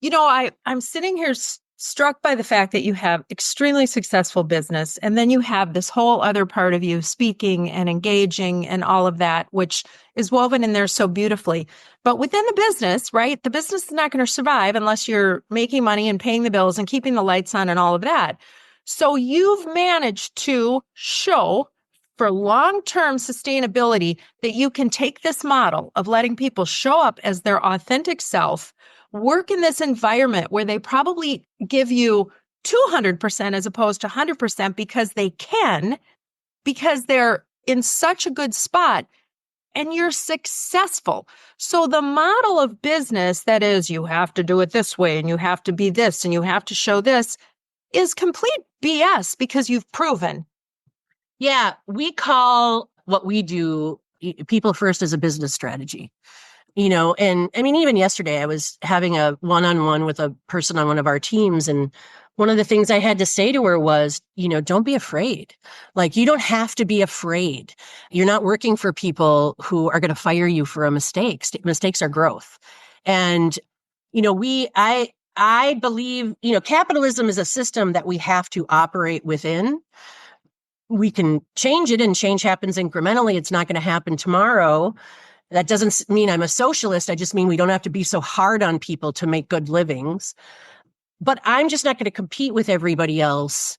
I'm sitting here struck by the fact that you have extremely successful business, and then you have this whole other part of you speaking and engaging and all of that, which is woven in there so beautifully. But within the business, right, the business is not going to survive unless you're making money and paying the bills and keeping the lights on and all of that. So you've managed to show for long-term sustainability that you can take this model of letting people show up as their authentic self, work in this environment where they probably give you 200% as opposed to 100% because they're in such a good spot and you're successful. So the model of business that is, you have to do it this way and you have to be this and you have to show this is complete BS because you've proven. Yeah, we call what we do people first as a business strategy. And I mean, even yesterday I was having a one-on-one with a person on one of our teams. And one of the things I had to say to her was, don't be afraid. Like, you don't have to be afraid. You're not working for people who are going to fire you for a mistake. Mistakes are growth. And, I believe, capitalism is a system that we have to operate within. We can change it, and change happens incrementally. It's not going to happen tomorrow. That doesn't mean I'm a socialist. I just mean we don't have to be so hard on people to make good livings. But I'm just not going to compete with everybody else.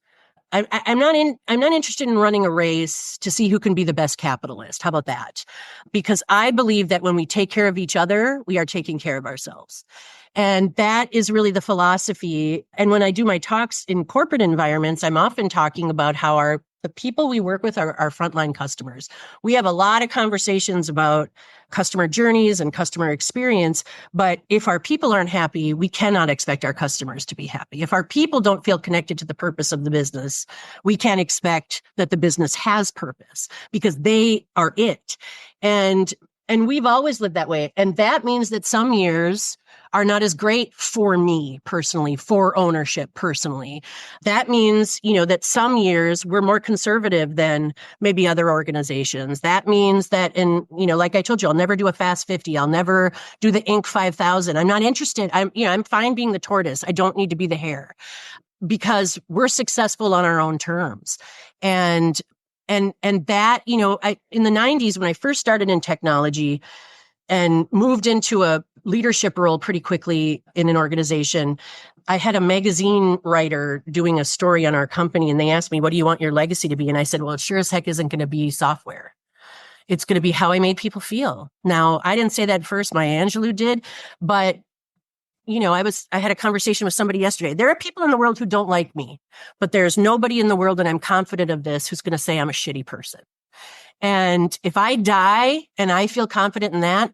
I'm not interested in running a race to see who can be the best capitalist. How about that? Because I believe that when we take care of each other, we are taking care of ourselves. And that is really the philosophy. And when I do my talks in corporate environments, I'm often talking about how the people we work with are our frontline customers. We have a lot of conversations about customer journeys and customer experience, but if our people aren't happy, we cannot expect our customers to be happy. If our people don't feel connected to the purpose of the business, we can't expect that the business has purpose because they are it. And we've always lived that way. And that means that some years are not as great for me personally, for ownership personally. That means, that some years we're more conservative than maybe other organizations. That means that like I told you, I'll never do a Fast 50. I'll never do the Inc. 5000. I'm not interested. I'm fine being the tortoise. I don't need to be the hare because we're successful on our own terms. And that, in the 90s, when I first started in technology and moved into a leadership role pretty quickly in an organization, I had a magazine writer doing a story on our company, and they asked me, "What do you want your legacy to be?" And I said, "Well, it sure as heck isn't going to be software. It's going to be how I made people feel." Now, I didn't say that first. Maya Angelou did, but I had a conversation with somebody yesterday. There are people in the world who don't like me, but there's nobody in the world, and I'm confident of this, who's going to say I'm a shitty person. And if I die and I feel confident in that,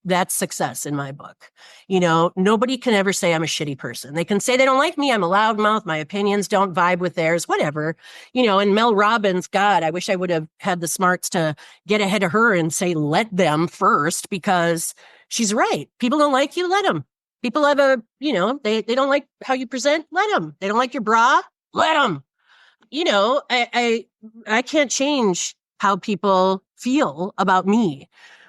that's success in my book. Nobody can ever say I'm a shitty person. They can say they don't like me. I'm a loudmouth. My opinions don't vibe with theirs, whatever. And Mel Robbins, God, I wish I would have had the smarts to get ahead of her and say, let them first, because she's right. People don't like you. Let them. People have they don't like how you present. Let them. They don't like your bra. Let them. I can't change how people feel about me,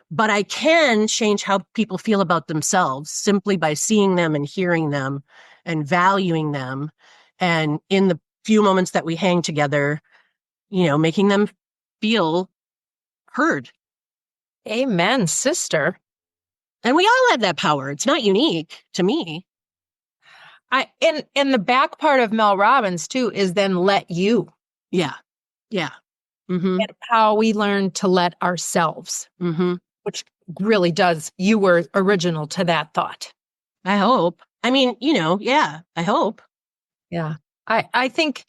but I can change how people feel about themselves simply by seeing them and hearing them and valuing them. And in the few moments that we hang together, making them feel heard. Amen, sister. And we all have that power. It's not unique to me. And the back part of Mel Robbins too is then let you. Yeah. Yeah. Mm-hmm. And how we learn to let ourselves, mm-hmm. which really does. You were original to that thought. I hope. I mean, yeah, I hope. Yeah. I think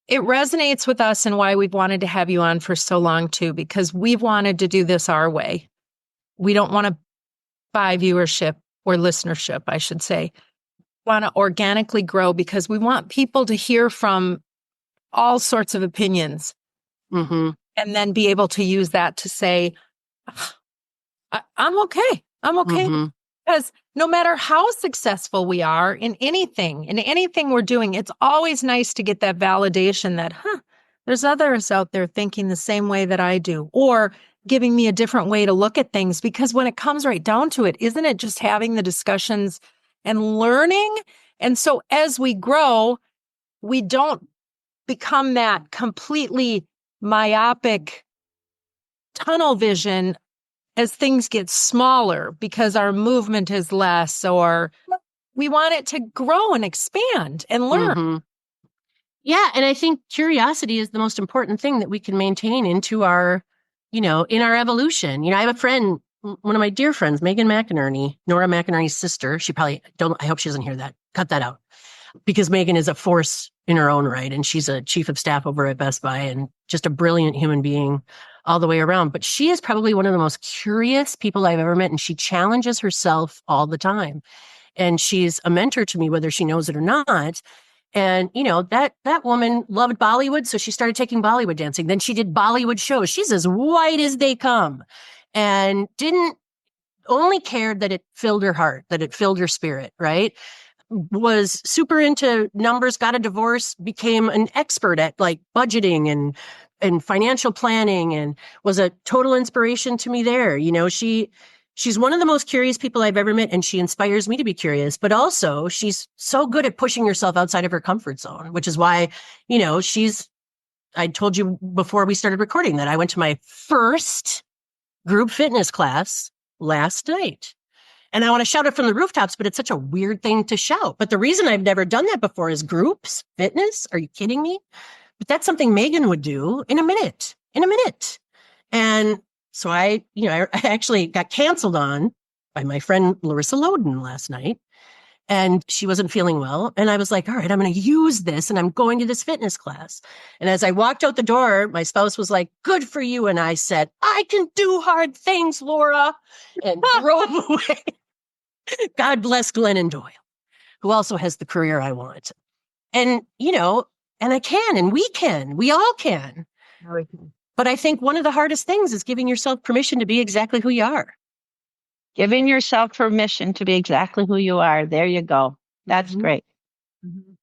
it resonates with us and why we've wanted to have you on for so long too, because we've wanted to do this our way. We don't want to buy viewership or listenership, I should say. We want to organically grow because we want people to hear from all sorts of opinions. Mm-hmm. And then be able to use that to say, I'm okay. I'm okay. Mm-hmm. Because no matter how successful we are in anything we're doing, it's always nice to get that validation that, there's others out there thinking the same way that I do, or giving me a different way to look at things. Because when it comes right down to it, isn't it just having the discussions and learning? And so as we grow, we don't become that completely myopic tunnel vision as things get smaller because our movement is less, or we want it to grow and expand and learn. Mm-hmm. Yeah. And I think curiosity is the most important thing that we can maintain into our, in our evolution. I have a friend, one of my dear friends, Megan McInerney, Nora McInerney's sister. I hope she doesn't hear that. Cut that out. Because Megan is a force in her own right. And she's a chief of staff over at Best Buy and just a brilliant human being all the way around. But she is probably one of the most curious people I've ever met. And she challenges herself all the time. And she's a mentor to me, whether she knows it or not. And, that woman loved Bollywood. So she started taking Bollywood dancing. Then she did Bollywood shows. She's as white as they come and only cared that it filled her heart, that it filled her spirit, right? Was super into numbers, got a divorce, became an expert at like budgeting and financial planning, and was a total inspiration to me there. She's one of the most curious people I've ever met, and she inspires me to be curious, but also she's so good at pushing herself outside of her comfort zone, which is why, I told you before we started recording that I went to my first group fitness class last night. And I want to shout it from the rooftops, but it's such a weird thing to shout. But the reason I've never done that before is groups, fitness. Are you kidding me? But that's something Megan would do in a minute. And so I actually got canceled on by my friend Larissa Loden last night. And she wasn't feeling well. And I was like, all right, I'm going to use this. And I'm going to this fitness class. And as I walked out the door, my spouse was like, good for you. And I said, I can do hard things, Laura. And drove away. God bless Glennon Doyle, who also has the career I want. And, and I can, and we all can. But I think one of the hardest things is giving yourself permission to be exactly who you are. Giving yourself permission to be exactly who you are. There you go. That's Mm-hmm. great. Mm-hmm.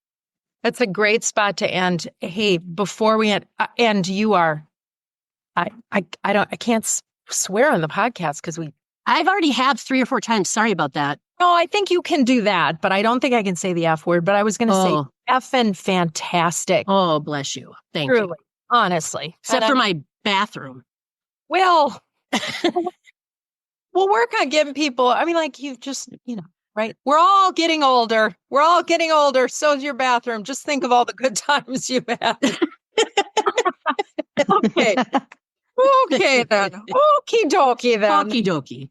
That's a great spot to end. Hey, before we end, you are, I can't swear on the podcast because I've already had 3 or 4 times. Sorry about that. No, I think you can do that, but I don't think I can say the F word, but I was going to say effing fantastic. Oh, bless you. Thank Truly, you. Honestly. Except for my bathroom. Well, we'll work on giving people, you just, right? We're all getting older. So's your bathroom. Just think of all the good times you've had. Okay. Okay, then. Okie dokie, then. Okie dokie.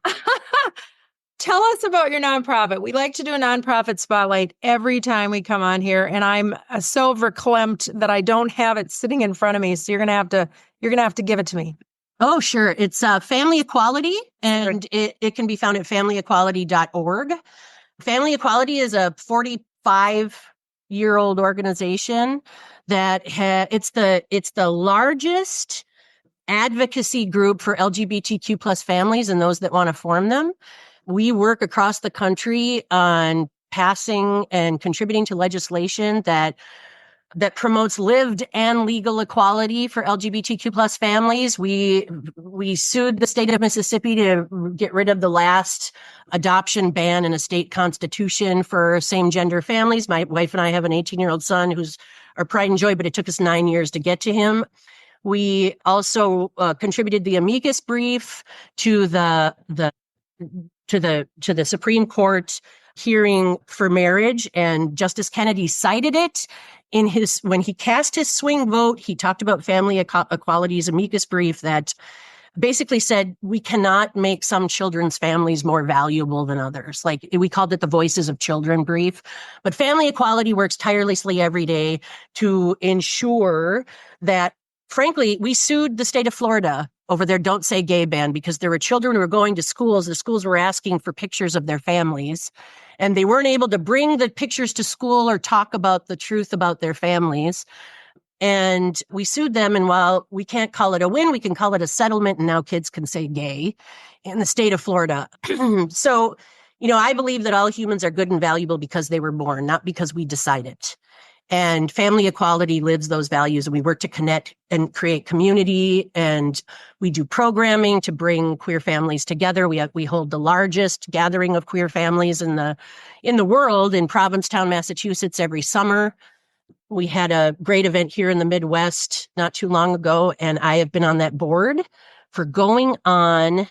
Tell us about your nonprofit. We like to do a nonprofit spotlight every time we come on here, and I'm so verklempt that I don't have it sitting in front of me. So you're gonna have to give it to me. Oh, sure. It's Family Equality, and it can be found at familyequality.org. Family Equality is a 45-year-old organization that it's the largest advocacy group for LGBTQ plus families and those that want to form them. We work across the country on passing and contributing to legislation that promotes lived and legal equality for LGBTQ plus families. We sued the state of Mississippi to get rid of the last adoption ban in a state constitution for same gender families. My wife and I have an 18-year-old son who's our pride and joy, but it took us 9 years to get to him. We also contributed the amicus brief to the Supreme Court hearing for marriage, and Justice Kennedy cited it when he cast his swing vote. He talked about Family Equality's amicus brief that basically said we cannot make some children's families more valuable than others. Like, we called it the Voices of Children brief. But Family Equality works tirelessly every day to ensure that, frankly, we sued the state of Florida over their Don't Say Gay ban because there were children who were going to schools. The schools were asking for pictures of their families, and they weren't able to bring the pictures to school or talk about the truth about their families. And we sued them. And while we can't call it a win, we can call it a settlement. And now kids can say gay in the state of Florida. So, I believe that all humans are good and valuable because they were born, not because we decide it. And Family Equality lives those values, and we work to connect and create community, and we do programming to bring queer families together. We hold the largest gathering of queer families in the world in Provincetown, Massachusetts, every summer. We had a great event here in the Midwest not too long ago, and I have been on that board for going on,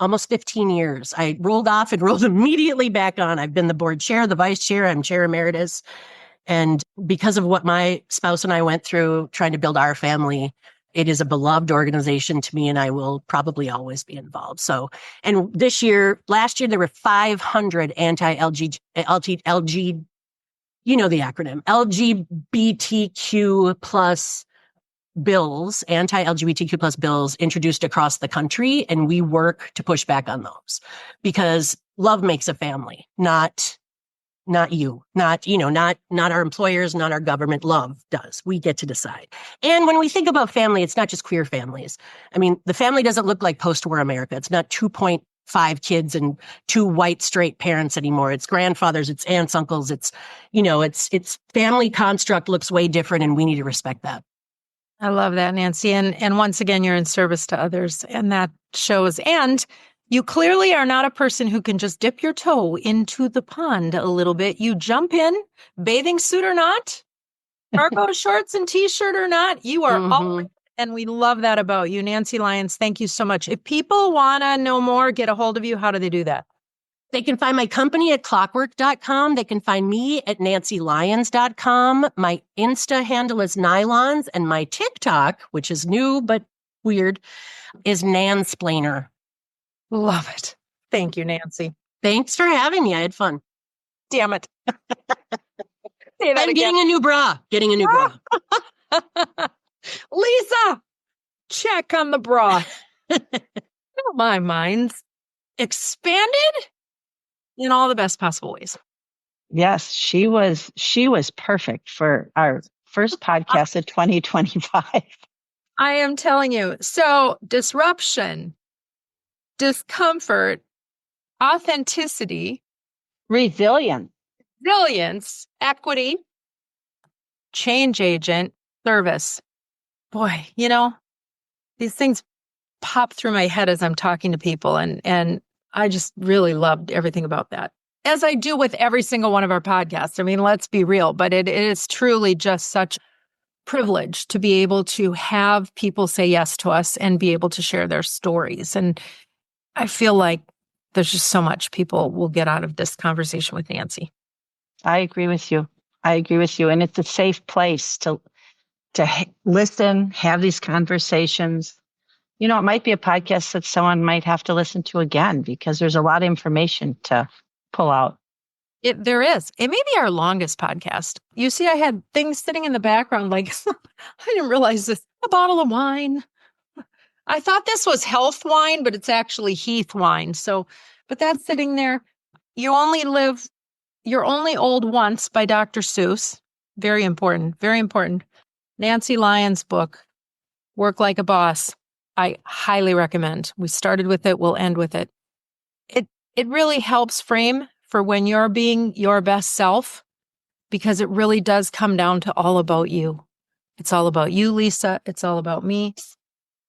almost 15 years. I rolled off and rolled immediately back on. I've been the board chair, the vice chair, I'm chair emeritus. And because of what my spouse and I went through trying to build our family, it is a beloved organization to me, and I will probably always be involved. So, and last year, there were 500 anti-LG, you know the acronym, LGBTQ plus bills, anti-LGBTQ plus bills introduced across the country. And we work to push back on those because love makes a family, not you, not our employers, not our government. Love does. We get to decide. And when we think about family, it's not just queer families. I mean, the family doesn't look like post-war America. It's not 2.5 kids and 2 white straight parents anymore. It's grandfathers, it's aunts, uncles. It's family construct looks way different, and we need to respect that. I love that, Nancy. And once again, you're in service to others, and that shows. And you clearly are not a person who can just dip your toe into the pond a little bit. You jump in, bathing suit or not, cargo shorts and t-shirt or not, you are all in, and we love that about you. Nancy Lyons, thank you so much. If people want to know more, get a hold of you, how do they do that? They can find my company at clockwork.com. They can find me at nancylyons.com. My Insta handle is nylons, and my TikTok, which is new but weird, is nansplainer. Love it. Thank you, Nancy. Thanks for having me. I had fun. Damn it. I'm getting a new bra. Lisa, check on the bra. My mind's expanded in all the best possible ways. Yes, she was perfect for our first podcast of 2025. I am telling you. So, disruption, discomfort, authenticity, resilience, equity, change agent, service. Boy, these things pop through my head as I'm talking to people, and I just really loved everything about that, as I do with every single one of our podcasts. I mean, let's be real, but it is truly just such privilege to be able to have people say yes to us and be able to share their stories. And I feel like there's just so much people will get out of this conversation with Nancy. I agree with you. And it's a safe place to listen, have these conversations, You know, it might be a podcast that someone might have to listen to again because there's a lot of information to pull out. There is. It may be our longest podcast. You see, I had things sitting in the background like, I didn't realize this. A bottle of wine. I thought this was health wine, but it's actually Heath wine. So, but that's sitting there. You're only old once by Dr. Seuss. Very important. Very important. Nancy Lyons' book, Work Like a Boss. I highly recommend. We started with it. We'll end with it. It really helps frame for when you're being your best self, because it really does come down to all about you. It's all about you, Lisa. It's all about me.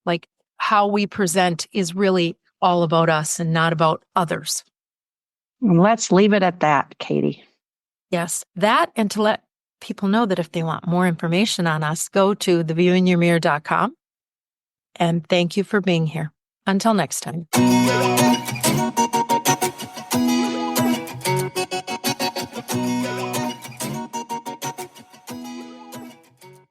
Like how we present is really all about us and not about others. And let's leave it at that, Katie. Yes, that, and to let people know that if they want more information on us, go to theviewinyourmirror.com. And thank you for being here. Until next time.